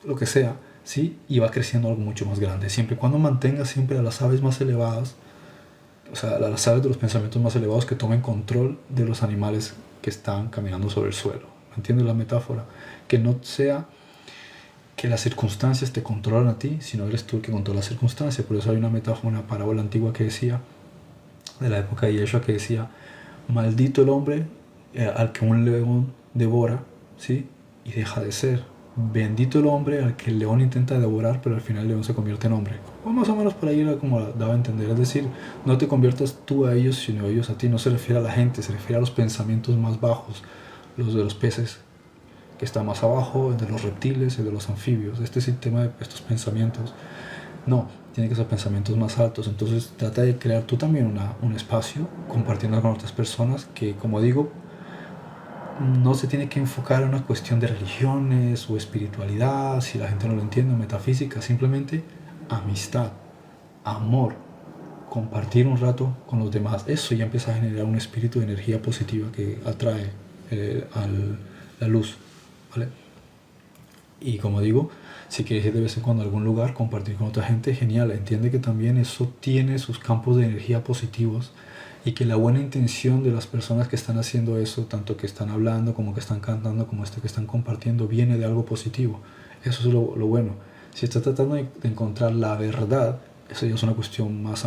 lo que sea, ¿sí? Y va creciendo algo mucho más grande, siempre y cuando mantengas siempre a las aves más elevadas, o sea, a las aves de los pensamientos más elevados, que tomen control de los animales que están caminando sobre el suelo. ¿Entiendes la metáfora? Que no sea que las circunstancias te controlan a ti, sino eres tú el que controla las circunstancias. Por eso hay una metáfora, una parábola antigua que decía, de la época de Yeshua, que decía, maldito el hombre al que un león devora, ¿sí?, y deja de ser. Bendito el hombre al que el león intenta devorar, pero al final el león se convierte en hombre. O más o menos por ahí era como daba a entender. Es decir, no te conviertas tú a ellos, sino ellos a ti. No se refiere a la gente, se refiere a los pensamientos más bajos, los de los peces, que está más abajo, el de los reptiles, el de los anfibios. Este sistema de estos pensamientos, no, tiene que ser pensamientos más altos. Entonces trata de crear tú también un espacio compartiendo con otras personas que, como digo, no se tiene que enfocar en una cuestión de religiones o espiritualidad, si la gente no lo entiende, metafísica. Simplemente amistad, amor, compartir un rato con los demás. Eso ya empieza a generar un espíritu de energía positiva que atrae a la luz, ¿vale? Y como digo, si quieres ir de vez en cuando a algún lugar, compartir con otra gente, genial. Entiende que también eso tiene sus campos de energía positivos, y que la buena intención de las personas que están haciendo eso, tanto que están hablando como que están cantando, como que están compartiendo, viene de algo positivo. Eso es lo bueno. Si estás tratando de encontrar la verdad, eso ya es una cuestión más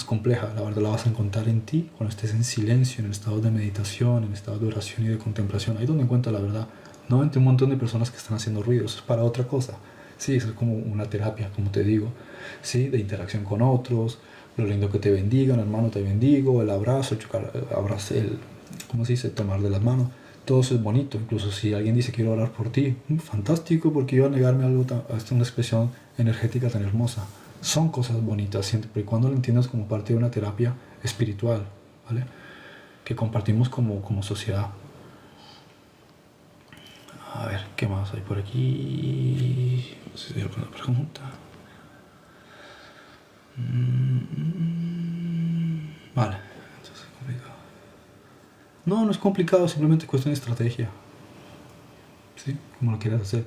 compleja. La verdad la vas a encontrar en ti cuando estés en silencio, en estado de meditación, en estado de oración y de contemplación. Ahí es donde encuentras la verdad. No entre un montón de personas que están haciendo ruido. Eso es para otra cosa. Sí, eso es como una terapia, como te digo, sí, de interacción con otros. Lo lindo que te bendigan, hermano, te bendigo, el abrazo, ¿cómo se dice?, tomar de las manos. Todo eso es bonito. Incluso si alguien dice quiero orar por ti, fantástico, porque iba a negarme algo, una expresión energética tan hermosa. Son cosas bonitas, siempre y cuando lo entiendas como parte de una terapia espiritual, ¿vale?, que compartimos como sociedad. ¿Qué más hay por aquí? No sé si hay alguna pregunta. Vale. Entonces es complicado. No, no es complicado, simplemente es cuestión de estrategia. ¿Sí? Como lo quieras hacer.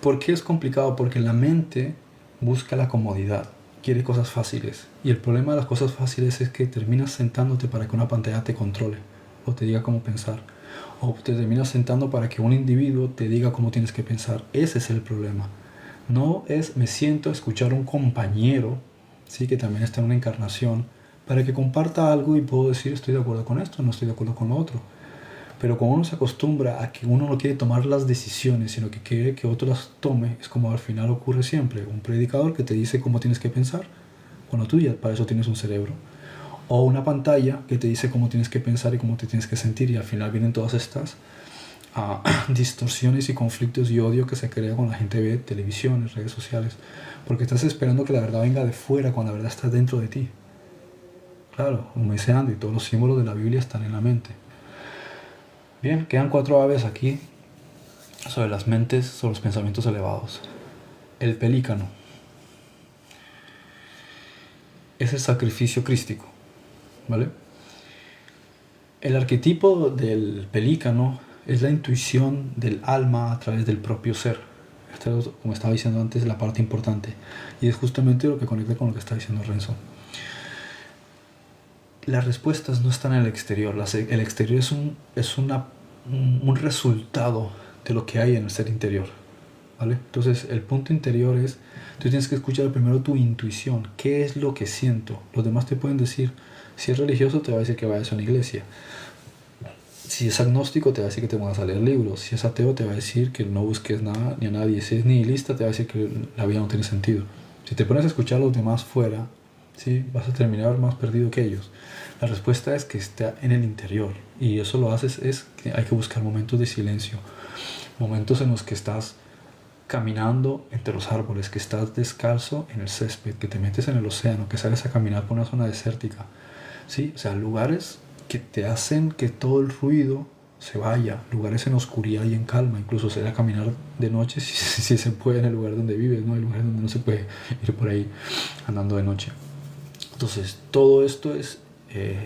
¿Por qué es complicado? Porque la mente busca la comodidad, quiere cosas fáciles. Y el problema de las cosas fáciles es que terminas sentándote para que una pantalla te controle o te diga cómo pensar. O te terminas sentando para que un individuo te diga cómo tienes que pensar. Ese es el problema. No es me siento a escuchar a un compañero, ¿sí? Que también está en una encarnación, para que comparta algo y puedo decir estoy de acuerdo con esto, no estoy de acuerdo con lo otro. Pero cuando uno se acostumbra a que uno no quiere tomar las decisiones, sino que quiere que otro las tome, es como al final ocurre siempre. Un predicador que te dice cómo tienes que pensar, cuando tú ya para eso tienes un cerebro. O una pantalla que te dice cómo tienes que pensar y cómo te tienes que sentir. Y al final vienen todas estas distorsiones y conflictos y odio que se crea cuando la gente ve televisiones, redes sociales. Porque estás esperando que la verdad venga de fuera cuando la verdad está dentro de ti. Claro, como dice Andy, todos los símbolos de la Biblia están en la mente. Bien, quedan 4 aves aquí sobre las mentes, sobre los pensamientos elevados. El pelícano es el sacrificio crístico, ¿vale? El arquetipo del pelícano es la intuición del alma a través del propio ser. Esta es, como estaba diciendo antes, la parte importante. Y es justamente lo que conecta con lo que está diciendo Renzo. Las respuestas no están en el exterior. El exterior es un resultado de lo que hay en el ser interior, ¿vale? Entonces el punto interior es, tú tienes que escuchar primero tu intuición. ¿Qué es lo que siento? Los demás te pueden decir, si es religioso te va a decir que vayas a una iglesia. Si es agnóstico te va a decir que te pongas a leer libros. Si es ateo te va a decir que no busques nada ni a nadie. Si es nihilista te va a decir que la vida no tiene sentido. Si te pones a escuchar a los demás fuera, ¿sí? Vas a terminar más perdido que ellos. La respuesta es que está en el interior. Y eso lo haces es que hay que buscar momentos de silencio. Momentos en los que estás caminando entre los árboles, que estás descalzo en el césped, que te metes en el océano, que sales a caminar por una zona desértica, ¿sí? O sea, lugares que te hacen que todo el ruido se vaya, lugares en oscuridad y en calma, incluso salir a caminar de noche si se puede en el lugar donde vives, ¿no? Hay lugares donde no se puede ir por ahí andando de noche. Entonces, todo esto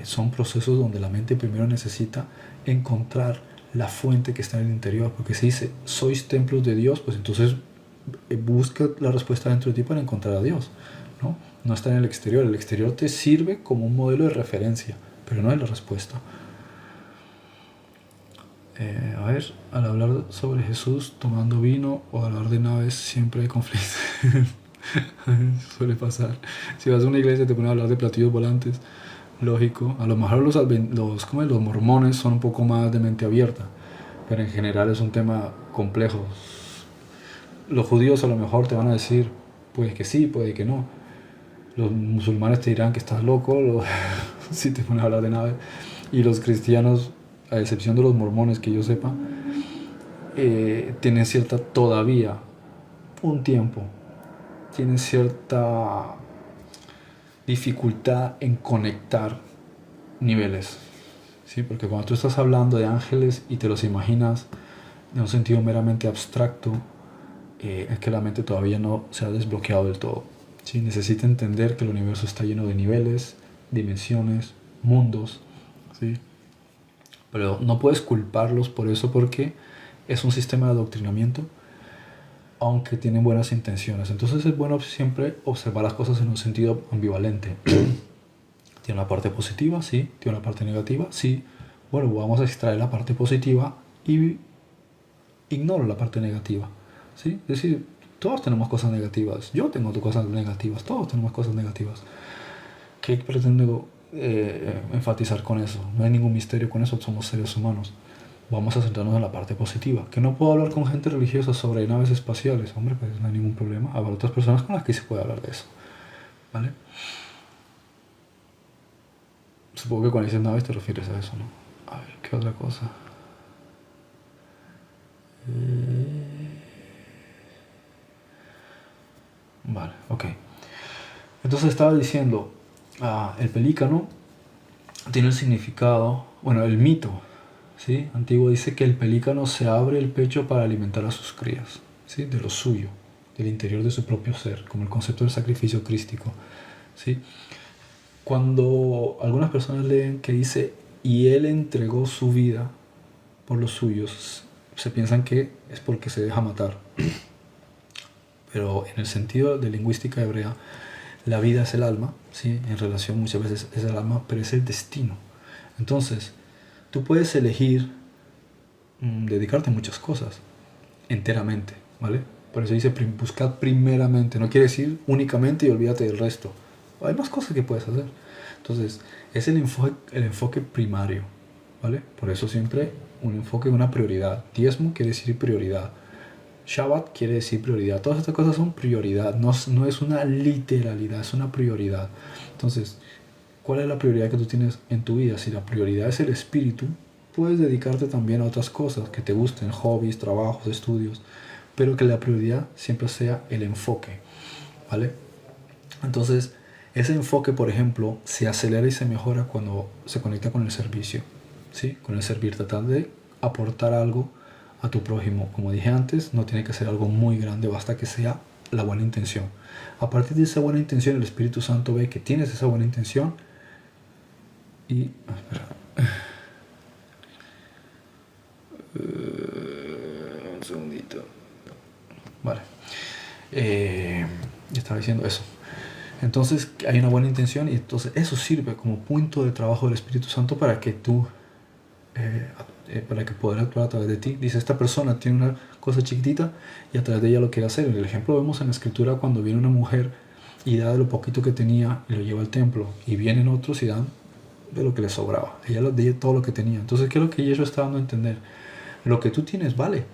son procesos donde la mente primero necesita encontrar la fuente que está en el interior, porque si dice sois templos de Dios, pues entonces busca la respuesta dentro de ti para encontrar a Dios, ¿no? No está en el exterior te sirve como un modelo de referencia, pero no es la respuesta. A ver, al hablar sobre Jesús tomando vino o al hablar de naves siempre hay conflicto. Suele pasar. Si vas a una iglesia te ponen a hablar de platillos volantes, lógico. A lo mejor los mormones son un poco más de mente abierta, pero en general es un tema complejo. Los judíos a lo mejor te van a decir, puede que sí, puede que no. Los musulmanes te dirán que estás loco si te pones a hablar de naves. Y los cristianos, a excepción de los mormones que yo sepa, tienen todavía un tiempo, tienen cierta dificultad en conectar niveles, ¿sí? Porque cuando tú estás hablando de ángeles y te los imaginas en un sentido meramente abstracto, es que la mente todavía no se ha desbloqueado del todo, ¿sí? Necesita entender que el universo está lleno de niveles, dimensiones, mundos, ¿sí? Pero no puedes culparlos por eso, porque es un sistema de adoctrinamiento, aunque tienen buenas intenciones. Entonces es bueno siempre observar las cosas en un sentido ambivalente. Tiene una parte positiva, sí. Tiene una parte negativa, sí. Bueno, vamos a extraer la parte positiva y ignoro la parte negativa, ¿sí? Es decir, todos tenemos cosas negativas. Yo tengo cosas negativas. Todos tenemos cosas negativas. ¿Qué pretendo enfatizar con eso? No hay ningún misterio con eso. Somos seres humanos. Vamos a centrarnos en la parte positiva. Que no puedo hablar con gente religiosa sobre naves espaciales. Hombre, pues no hay ningún problema. Habrá otras personas con las que sí se puede hablar de eso, ¿vale? Supongo que cuando dices naves te refieres a eso, ¿no? A ver, ¿qué otra cosa? Vale, ok. Entonces estaba diciendo, el pelícano tiene el significado, bueno, el mito, ¿sí? Antiguo dice que el pelícano se abre el pecho para alimentar a sus crías, ¿sí? De lo suyo, del interior de su propio ser, como el concepto del sacrificio crístico, ¿sí? Cuando algunas personas leen que dice, y él entregó su vida por los suyos, se piensan que es porque se deja matar. Pero en el sentido de lingüística hebrea, la vida es el alma, ¿sí? En relación muchas veces es el alma, pero es el destino. Entonces, tú puedes elegir dedicarte a muchas cosas, enteramente, ¿vale? Por eso dice, buscad primeramente, no quiere decir únicamente y olvídate del resto. Hay más cosas que puedes hacer. Entonces, es el enfoque primario, ¿vale? Por eso siempre un enfoque, una prioridad. Diezmo quiere decir prioridad. Shabbat quiere decir prioridad. Todas estas cosas son prioridad, no es una literalidad, es una prioridad. Entonces, ¿cuál es la prioridad que tú tienes en tu vida? Si la prioridad es el espíritu, puedes dedicarte también a otras cosas que te gusten, hobbies, trabajos, estudios, pero que la prioridad siempre sea el enfoque, ¿vale? Entonces, ese enfoque, por ejemplo, se acelera y se mejora cuando se conecta con el servicio, ¿sí? Con el servir, tratar de aportar algo a tu prójimo. Como dije antes, no tiene que ser algo muy grande, basta que sea la buena intención. A partir de esa buena intención, el Espíritu Santo ve que tienes esa buena intención y... espera. Un segundito. Vale. Estaba diciendo eso. Entonces hay una buena intención y entonces eso sirve como punto de trabajo del Espíritu Santo para que tú, para que pueda actuar a través de ti. Dice, esta persona tiene una cosa chiquitita y a través de ella lo quiere hacer. En el ejemplo vemos en la Escritura cuando viene una mujer y da de lo poquito que tenía y lo lleva al templo. Y vienen otros y dan de lo que les sobraba. Ella dio todo lo que tenía. Entonces, ¿qué es lo que ella está dando a entender? Lo que tú tienes vale,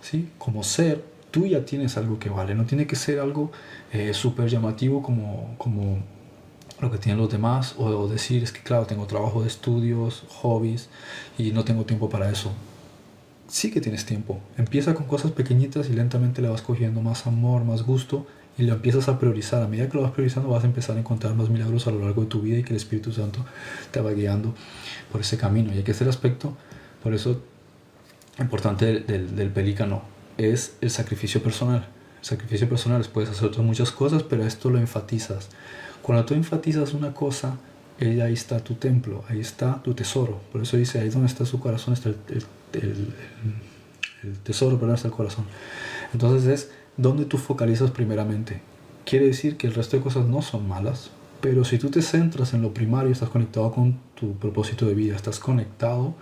¿sí? Como ser, tú ya tienes algo que vale. No tiene que ser algo súper llamativo como lo que tienen los demás, o decir, es que claro, tengo trabajo de estudios, hobbies, y no tengo tiempo para eso. Sí que tienes tiempo. Empieza con cosas pequeñitas y lentamente le vas cogiendo más amor, más gusto, y lo empiezas a priorizar. A medida que lo vas priorizando, vas a empezar a encontrar más milagros a lo largo de tu vida y que el Espíritu Santo te va guiando por ese camino. Y aquí es el aspecto, por eso, importante del pelícano, es el sacrificio personal. El sacrificio personal, puedes hacer otras muchas cosas, pero esto lo enfatizas. Cuando tú enfatizas una cosa, ahí está tu templo, ahí está tu tesoro. Por eso dice, ahí donde está su corazón está el tesoro, pero no está el corazón. Entonces es donde tú focalizas primeramente. Quiere decir que el resto de cosas no son malas, pero si tú te centras en lo primario, estás conectado con tu propósito de vida, estás conectado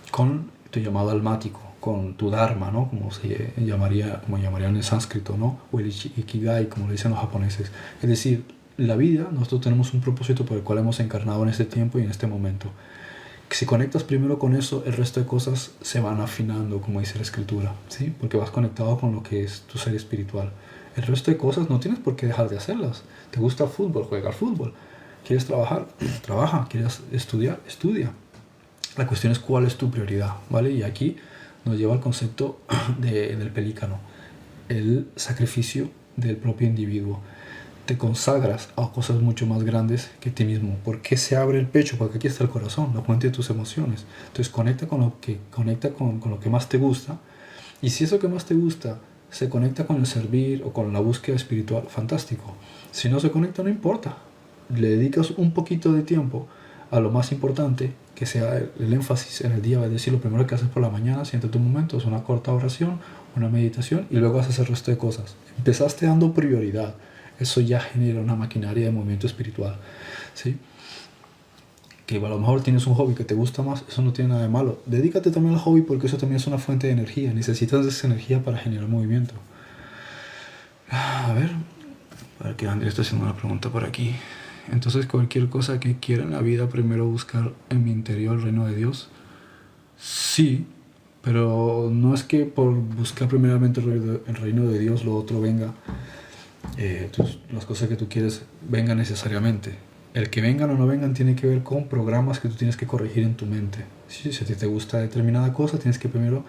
con tu llamado almático, con tu dharma, ¿no? Como llamarían en sánscrito, ¿no? O el ikigai, como lo dicen los japoneses. Es decir, la vida, nosotros tenemos un propósito por el cual hemos encarnado en este tiempo y en este momento. Si conectas primero con eso, el resto de cosas se van afinando, como dice la escritura, ¿sí? Porque vas conectado con lo que es tu ser espiritual. El resto de cosas no tienes por qué dejar de hacerlas. ¿Te gusta el fútbol? Juega al fútbol. ¿Quieres trabajar? Trabaja. ¿Quieres estudiar? Estudia. La cuestión es cuál es tu prioridad, ¿vale? Y aquí nos lleva al concepto del pelícano, el sacrificio del propio individuo. Te consagras a cosas mucho más grandes que ti mismo. ¿Por qué se abre el pecho? Porque aquí está el corazón, la fuente de tus emociones. Entonces conecta con lo que más te gusta. Y si eso que más te gusta se conecta con el servir o con la búsqueda espiritual, fantástico. Si no se conecta, no importa. Le dedicas un poquito de tiempo a lo más importante, que sea el énfasis en el día. Es decir, lo primero que haces por la mañana, siéntate un momento, es una corta oración, una meditación, y luego haces el resto de cosas. Empezaste dando prioridad. Eso ya genera una maquinaria de movimiento espiritual, ¿sí? Que a lo mejor tienes un hobby que te gusta más, eso no tiene nada de malo. Dedícate también al hobby porque eso también es una fuente de energía. Necesitas esa energía para generar movimiento. A ver que Andrés está haciendo una pregunta por aquí. Entonces, cualquier cosa que quiera en la vida, primero buscar en mi interior el reino de Dios. Sí, pero no es que por buscar primeramente el reino de Dios lo otro venga. Las cosas que tú quieres vengan necesariamente. El que vengan o no vengan tiene que ver con programas que tú tienes que corregir en tu mente. Si a ti te gusta determinada cosa, tienes que primero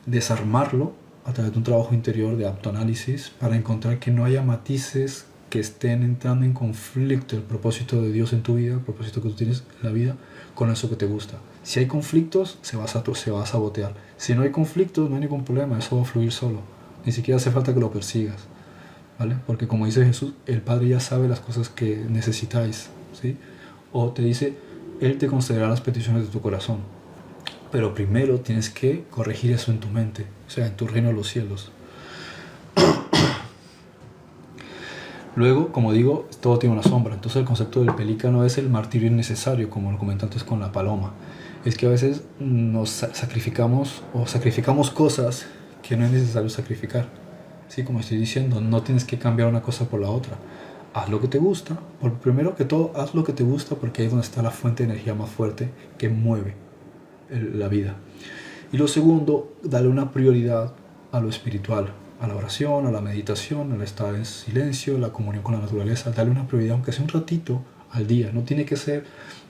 desarmarlo a través de un trabajo interior de autoanálisis para encontrar que no haya matices que estén entrando en conflicto el propósito de Dios en tu vida, el propósito que tú tienes en la vida, con eso que te gusta. Si hay conflictos, se va a sabotear. Si no hay conflictos, no hay ningún problema, eso va a fluir solo. Ni siquiera hace falta que lo persigas, ¿vale? Porque como dice Jesús, el Padre ya sabe las cosas que necesitáis, ¿sí? O te dice, Él te concederá las peticiones de tu corazón. Pero primero tienes que corregir eso en tu mente, o sea, en tu reino de los cielos. Luego, como digo, todo tiene una sombra. Entonces el concepto del pelícano es el martirio innecesario, como lo comenté antes con la paloma. Es que a veces nos sacrificamos cosas que no es necesario sacrificar. Sí, como estoy diciendo, no tienes que cambiar una cosa por la otra. Haz lo que te gusta. Primero que todo, haz lo que te gusta porque ahí es donde está la fuente de energía más fuerte que mueve la vida. Y lo segundo, dale una prioridad a lo espiritual, a la oración, a la meditación, al estar en silencio, la comunión con la naturaleza. Dale una prioridad, aunque sea un ratito al día. No tiene que ser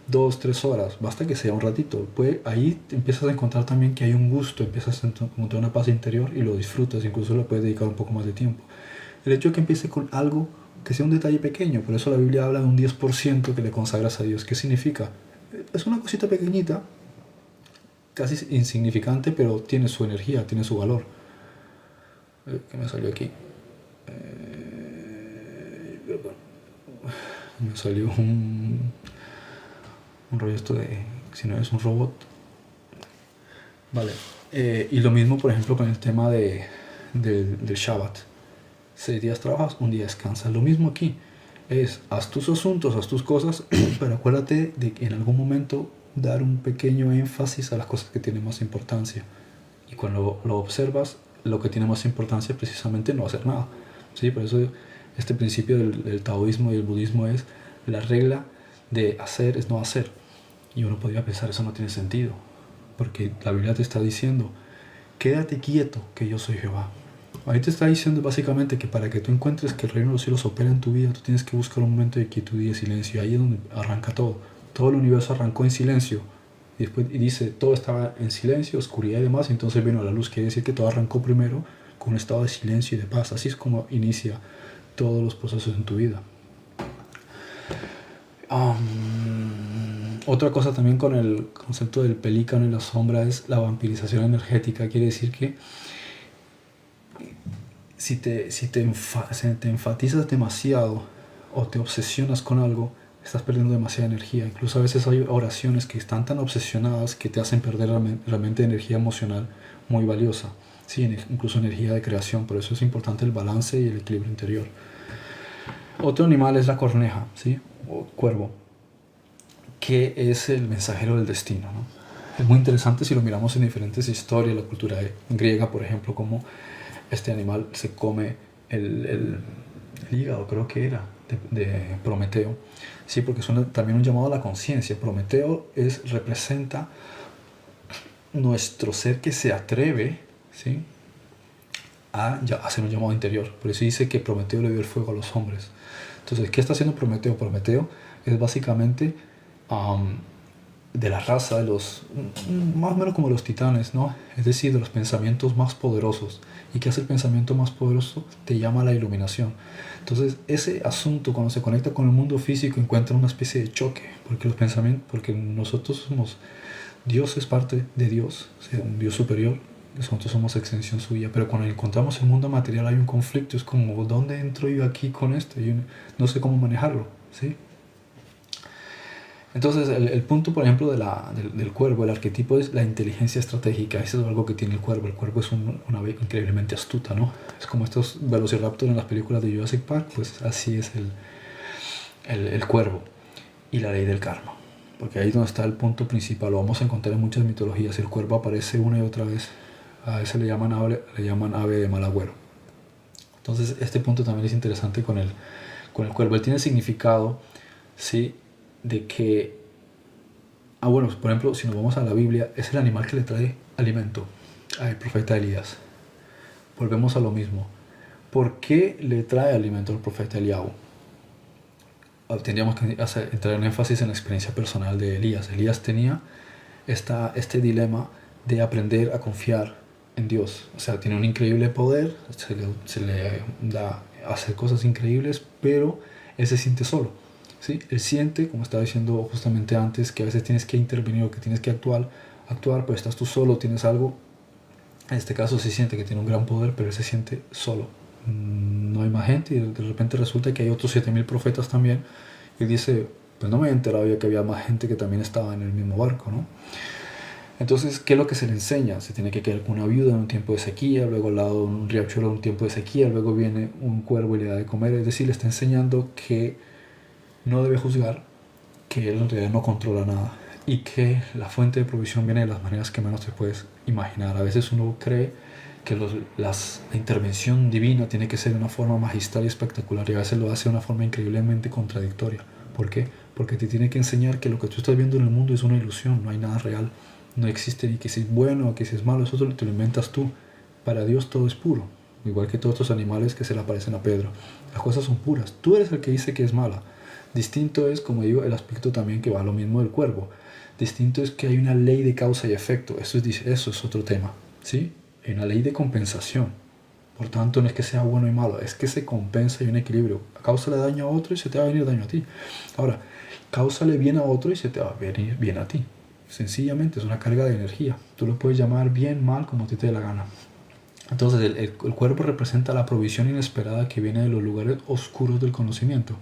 2, 3 horas, basta que sea un ratito. Ahí empiezas a encontrar también que hay un gusto, empiezas a encontrar una paz interior y lo disfrutas, incluso le puedes dedicar un poco más de tiempo. El hecho de que empieces con algo que sea un detalle pequeño, por eso la Biblia habla de un 10% que le consagras a Dios. ¿Qué significa? Es una cosita pequeñita, casi insignificante, pero tiene su energía, tiene su valor. ¿Qué me salió aquí? Me salió un rollo esto de, si no es un robot. Vale. Y lo mismo, por ejemplo, con el tema del Shabbat. 6 días trabajas, un día descansas. Lo mismo aquí. Haz tus asuntos, haz tus cosas, pero acuérdate de que en algún momento dar un pequeño énfasis a las cosas que tienen más importancia. Y cuando lo observas, lo que tiene más importancia es precisamente no hacer nada. ¿Sí? Por eso este principio del taoísmo y el budismo es la regla de hacer es no hacer. Y uno podría pensar, eso no tiene sentido. Porque la Biblia te está diciendo, quédate quieto, que yo soy Jehová. Ahí te está diciendo básicamente que para que tú encuentres que el reino de los cielos opera en tu vida, tú tienes que buscar un momento de quietud y de silencio. Ahí es donde arranca todo. Todo el universo arrancó en silencio. Y después dice, todo estaba en silencio, oscuridad y demás. Entonces vino la luz. Quiere decir que todo arrancó primero con un estado de silencio y de paz. Así es como inicia todos los procesos en tu vida. Otra cosa también con el concepto del pelícano y la sombra es la vampirización energética. Quiere decir que si te enfatizas demasiado o te obsesionas con algo, estás perdiendo demasiada energía. Incluso a veces hay oraciones que están tan obsesionadas que te hacen perder realmente energía emocional muy valiosa. Sí, incluso energía de creación. Por eso es importante el balance y el equilibrio interior. Otro animal es la corneja, ¿sí? O cuervo, que es el mensajero del destino, ¿no? Es muy interesante si lo miramos en diferentes historias, la cultura griega, por ejemplo, cómo este animal se come el hígado, creo que era, de Prometeo. Sí, porque es también un llamado a la conciencia. Prometeo representa nuestro ser que se atreve, ¿sí?, a hacer un llamado interior. Por eso dice que Prometeo le dio el fuego a los hombres. Entonces, ¿qué está haciendo Prometeo? Prometeo es básicamente de la raza de los, más o menos como los titanes, ¿no? Es decir, de los pensamientos más poderosos. ¿Y qué hace el pensamiento más poderoso? Te llama a la iluminación. Entonces, ese asunto, cuando se conecta con el mundo físico, encuentra una especie de choque, porque nosotros somos, Dios es parte de Dios, o sea, un Dios superior, nosotros somos extensión suya, pero cuando encontramos el mundo material hay un conflicto, es como, ¿dónde entro yo aquí con esto? Yo no sé cómo manejarlo, ¿sí? Entonces, el punto, por ejemplo, del cuervo, el arquetipo es la inteligencia estratégica. Eso es algo que tiene el cuervo. El cuervo es una ave increíblemente astuta, ¿no? Es como estos velociraptor en las películas de Jurassic Park, pues así es el cuervo. Y la ley del karma. Porque ahí es donde está el punto principal. Lo vamos a encontrar en muchas mitologías. El cuervo aparece una y otra vez. A ese le llaman ave de mal agüero. Entonces, este punto también es interesante con el cuervo. Él tiene significado, ¿sí?, de que, bueno, por ejemplo, si nos vamos a la Biblia, es el animal que le trae alimento al profeta Elías. Volvemos a lo mismo. ¿Por qué le trae alimento al profeta Eliahu? Tendríamos que entrar en énfasis en la experiencia personal de Elías. Elías tenía este dilema de aprender a confiar en Dios. O sea, tiene un increíble poder, se le da hacer cosas increíbles, pero él se siente solo, ¿sí? Él siente, como estaba diciendo justamente antes, que a veces tienes que intervenir o que tienes que actuar, pero estás tú solo, tienes algo. En este caso se siente que tiene un gran poder, pero él se siente solo. No hay más gente y de repente resulta que hay otros 7000 profetas también. Y dice, pues no me había enterado yo que había más gente que también estaba en el mismo barco, ¿no? Entonces, ¿qué es lo que se le enseña? Se tiene que quedar con una viuda en un tiempo de sequía, luego al lado de un riachuelo en un tiempo de sequía, luego viene un cuervo y le da de comer. Es decir, le está enseñando que no debe juzgar, que él en realidad no controla nada y que la fuente de provisión viene de las maneras que menos te puedes imaginar. A veces uno cree que la intervención divina tiene que ser de una forma magistral y espectacular y a veces lo hace de una forma increíblemente contradictoria. ¿Por qué? Porque te tiene que enseñar que lo que tú estás viendo en el mundo es una ilusión, no hay nada real. No existe ni que si es bueno o que si es malo, eso te lo inventas tú. Para Dios todo es puro, igual que todos estos animales que se le aparecen a Pedro. Las cosas son puras, tú eres el que dice que es mala. Distinto es, como digo, el aspecto también que va a lo mismo del cuervo. Distinto es que hay una ley de causa y efecto, eso es otro tema, ¿sí? Hay una ley de compensación. Por tanto, no es que sea bueno y malo, es que se compensa y hay un equilibrio. Cáusale daño a otro y se te va a venir daño a ti. Ahora, cáusale bien a otro y se te va a venir bien a ti. Sencillamente es una carga de energía. Tú lo puedes llamar bien, mal, como a ti te dé la gana. Entonces, el cuerpo representa la provisión inesperada que viene de los lugares oscuros del conocimiento.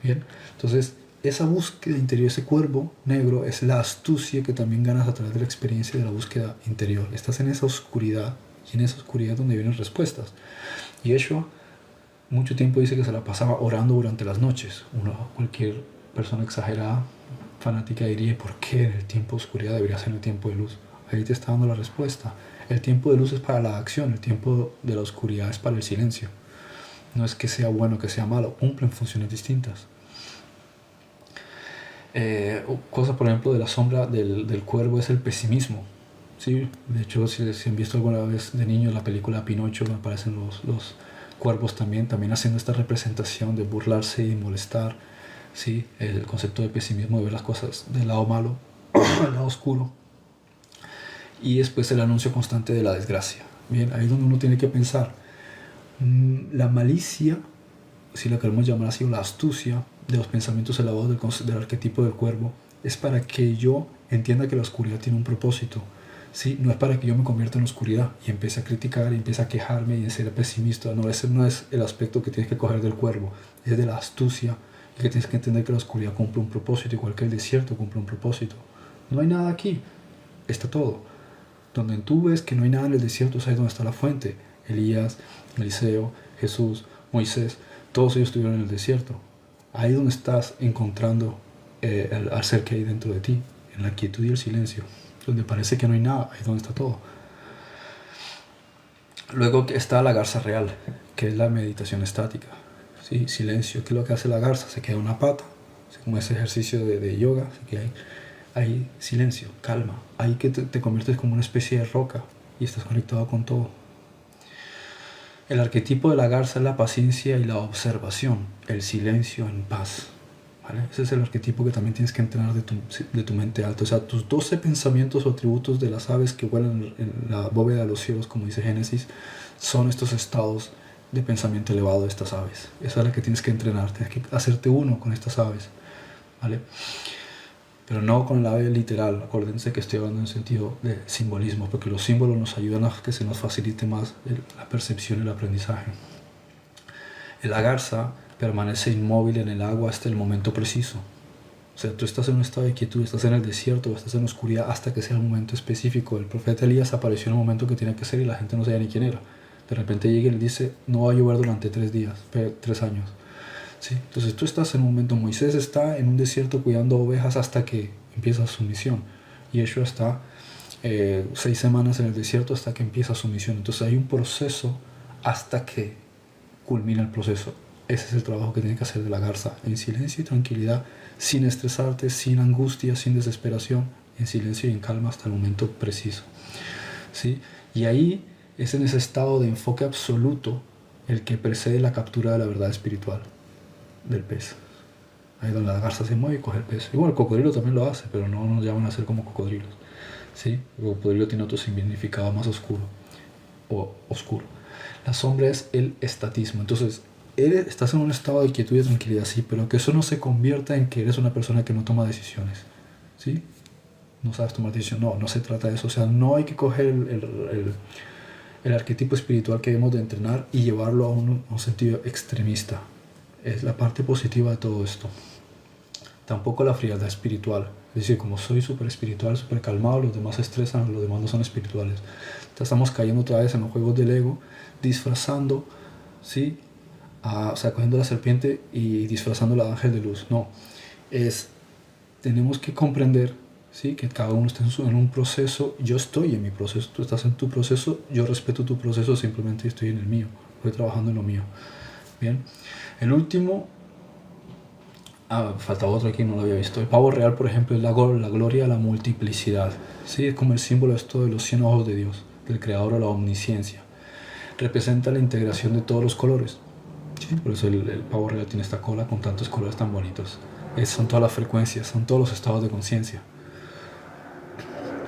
Bien, entonces esa búsqueda interior, ese cuervo negro, es la astucia que también ganas a través de la experiencia de la búsqueda interior. Estás en esa oscuridad y en esa oscuridad es donde vienen respuestas. Y Yeshua mucho tiempo dice que se la pasaba orando durante las noches. Cualquier persona exagerada, fanática, diría, ¿por qué en el tiempo de oscuridad debería ser en el tiempo de luz? Ahí te está dando la respuesta. El tiempo de luz es para la acción, el tiempo de la oscuridad es para el silencio. No es que sea bueno o que sea malo, cumplen funciones distintas. Cosa, por ejemplo, de la sombra del cuervo es el pesimismo. ¿Sí? De hecho, si han visto alguna vez de niños la película Pinocho, me aparecen los cuervos también haciendo esta representación de burlarse y molestar. ¿Sí? El concepto de pesimismo, de ver las cosas del lado malo, al lado oscuro. Y después el anuncio constante de la desgracia. Bien, ahí es donde uno tiene que pensar. La malicia, si la queremos llamar así, o la astucia de los pensamientos elevados del arquetipo del cuervo, es para que yo entienda que la oscuridad tiene un propósito. ¿Sí? No es para que yo me convierta en oscuridad y empiece a criticar y empiece a quejarme y a ser pesimista. No, ese no es el aspecto que tienes que coger del cuervo, es de la astucia y que tienes que entender que la oscuridad cumple un propósito, igual que el desierto cumple un propósito. No hay nada aquí, está todo. Donde tú ves que no hay nada en el desierto, es ahí donde está la fuente. Elías, Eliseo, Jesús, Moisés, todos ellos estuvieron en el desierto. Ahí donde estás encontrando al ser que hay dentro de ti, en la quietud y el silencio, donde parece que no hay nada, ahí donde está todo. Luego está la garza real, que es la meditación estática. ¿Sí? Silencio, ¿qué es lo que hace la garza? Se queda una pata, como ese ejercicio de yoga, se queda ahí silencio, calma, ahí que te conviertes como una especie de roca y estás conectado con todo. El arquetipo de la garza es la paciencia y la observación, el silencio en paz. ¿Vale? Ese es el arquetipo que también tienes que entrenar de tu mente alta. O sea, tus 12 pensamientos o atributos de las aves que vuelan en la bóveda de los cielos, como dice Génesis, son estos estados de pensamiento elevado de estas aves. Esa es la que tienes que entrenar, tienes que hacerte uno con estas aves. ¿Vale? Pero no con el ave literal, acuérdense que estoy hablando en sentido de simbolismo, porque los símbolos nos ayudan a que se nos facilite más la percepción y el aprendizaje. La garza permanece inmóvil en el agua hasta el momento preciso. O sea, tú estás en un estado de quietud, estás en el desierto, estás en la oscuridad hasta que sea el momento específico. El profeta Elías apareció en el momento que tenía que ser y la gente no sabía ni quién era. De repente llega y le dice, no va a llover durante 3 días, 3 años. ¿Sí? Entonces tú estás en un momento, Moisés está en un desierto cuidando ovejas hasta que empieza su misión. Y Yeshua está 6 semanas en el desierto hasta que empieza su misión. Entonces hay un proceso hasta que culmina el proceso. Ese es el trabajo que tiene que hacer de la garza, en silencio y tranquilidad, sin estresarte, sin angustia, sin desesperación, en silencio y en calma hasta el momento preciso. ¿Sí? Y ahí es en ese estado de enfoque absoluto el que precede la captura de la verdad espiritual del pez. Ahí donde la garza se mueve y coge el pez. Igual el cocodrilo también lo hace, pero no nos llaman a ser como cocodrilos. ¿Sí? El cocodrilo tiene otro significado más oscuro. O oscuro. La sombra es el estatismo. Entonces, estás en un estado de quietud y tranquilidad, sí, pero que eso no se convierta en que eres una persona que no toma decisiones, ¿sí? No sabes tomar decisiones, no se trata de eso. O sea, no hay que coger el arquetipo espiritual que debemos de entrenar y llevarlo a un sentido extremista. Es la parte positiva de todo esto. Tampoco la frialdad espiritual. Es decir, como soy súper espiritual, súper calmado, los demás se estresan, los demás no son espirituales. Entonces estamos cayendo otra vez en los juegos del ego, disfrazando, ¿sí? O sea, cogiendo la serpiente y disfrazándola de ángel de luz. No, tenemos que comprender, ¿sí? Que cada uno está en un proceso. Yo estoy en mi proceso, tú estás en tu proceso, yo respeto tu proceso, simplemente estoy en el mío, estoy trabajando en lo mío. Bien, el último, falta otro aquí, no lo había visto. El pavo real, por ejemplo, es la gloria a la multiplicidad, ¿sí? Es como el símbolo esto de los 100 ojos de Dios, del creador de la omnisciencia. Representa la integración de todos los colores. Sí, por eso el pavo real tiene esta cola con tantos colores tan bonitos. Son todas las frecuencias, son todos los estados de conciencia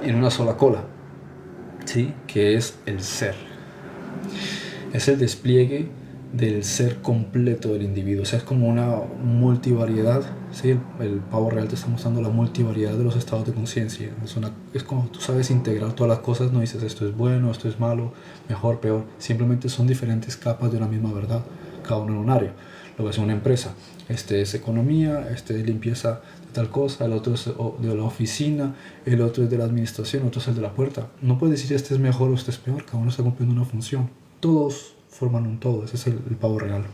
en una sola cola, ¿sí? Que es el ser. Es el despliegue del ser completo del individuo. O sea, es como una multivariedad, ¿sí? El pavo real te está mostrando la multivariedad de los estados de conciencia. Es como tú sabes integrar todas las cosas, no dices esto es bueno, esto es malo, mejor, peor. Simplemente son diferentes capas de una misma verdad, cada uno en un área. Lo que es una empresa, este es economía, este es limpieza de tal cosa, el otro es de la oficina, el otro es de la administración, otro es el de la puerta. No puedes decir este es mejor o este es peor, cada uno está cumpliendo una función. Todos forman un todo, ese es el pavo real.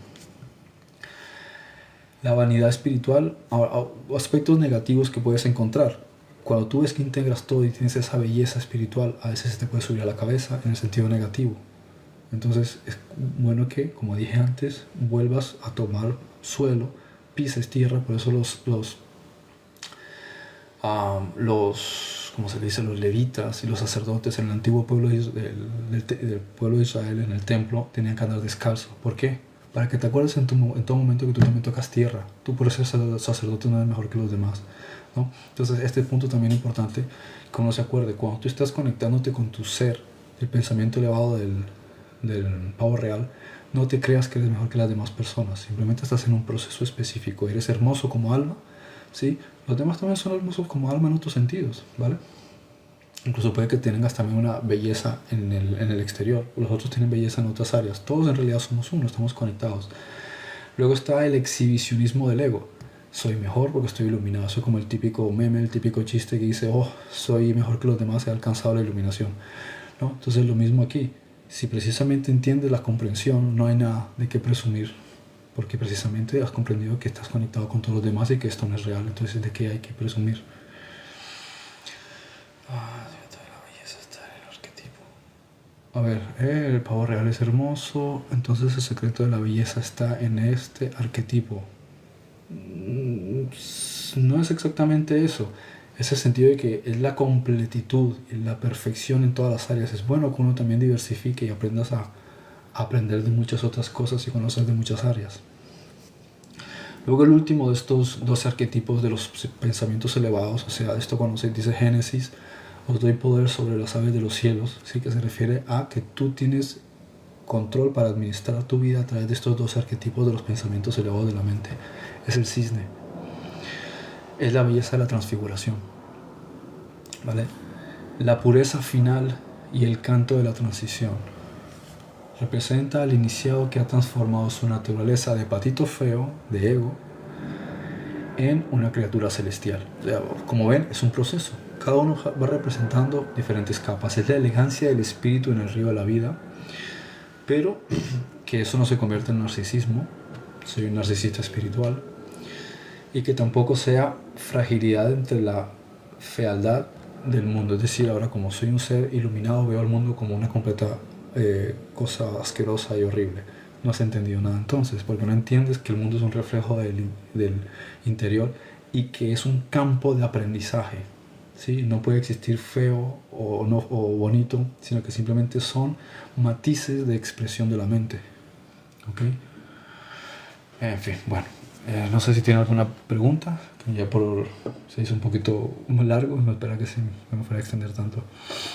La vanidad espiritual, aspectos negativos que puedes encontrar. Cuando tú ves que integras todo y tienes esa belleza espiritual, a veces te puede subir a la cabeza en el sentido negativo. Entonces es bueno que, como dije antes, vuelvas a tomar suelo, pises tierra. Por eso como se le dice, los levitas y los sacerdotes en el antiguo pueblo del pueblo de Israel en el templo tenían que andar descalzo. ¿Por qué? Para que te acuerdes en todo momento que tú también tocas tierra. Tú por ser sacerdote no eres mejor que los demás, ¿no? Entonces este punto también es importante que uno se acuerde. Cuando tú estás conectándote con tu ser, el pensamiento elevado del pavo real, no te creas que eres mejor que las demás personas. Simplemente estás en un proceso específico. Eres hermoso como alma, ¿sí? Los demás también son hermosos como alma en otros sentidos, ¿vale? Incluso puede que tengas también una belleza en el exterior. Los otros tienen belleza en otras áreas. Todos en realidad somos uno, estamos conectados. Luego está el exhibicionismo del ego. Soy mejor porque estoy iluminado. Soy como el típico meme, el típico chiste que dice, oh, soy mejor que los demás, he alcanzado la iluminación, ¿no? Entonces lo mismo aquí. Si precisamente entiendes la comprensión, no hay nada de qué presumir, porque precisamente has comprendido que estás conectado con todos los demás y que esto no es real. Entonces, ¿de qué hay que presumir? A ver, el pavo real es hermoso, entonces el secreto de la belleza está en este arquetipo. No es exactamente eso. Es el sentido de que es la completitud y la perfección en todas las áreas. Es bueno que uno también diversifique y aprendas a aprender de muchas otras cosas y conocer de muchas áreas. Luego el último de estos 12 arquetipos de los pensamientos elevados, o sea, esto cuando se dice Génesis, os doy poder sobre las aves de los cielos, ¿sí? Que se refiere a que tú tienes control para administrar tu vida a través de estos 12 arquetipos de los pensamientos elevados de la mente. Es el cisne. Es la belleza de la transfiguración, ¿vale? La pureza final y el canto de la transición. Representa al iniciado que ha transformado su naturaleza de patito feo, de ego, en una criatura celestial. Como ven, es un proceso. Cada uno va representando diferentes capas. Es la elegancia del espíritu en el río de la vida, pero que eso no se convierta en narcisismo. Soy un narcisista espiritual. Y que tampoco sea fragilidad entre la fealdad del mundo. Es decir, ahora como soy un ser iluminado, veo al mundo como una completa cosa asquerosa y horrible. No has entendido nada entonces, porque no entiendes que el mundo es un reflejo del interior y que es un campo de aprendizaje, ¿sí? No puede existir feo o bonito, sino que simplemente son matices de expresión de la mente. ¿Ok? En fin, bueno. No sé si tiene alguna pregunta, que ya se hizo un poquito muy largo, no espera que me fuera a extender tanto.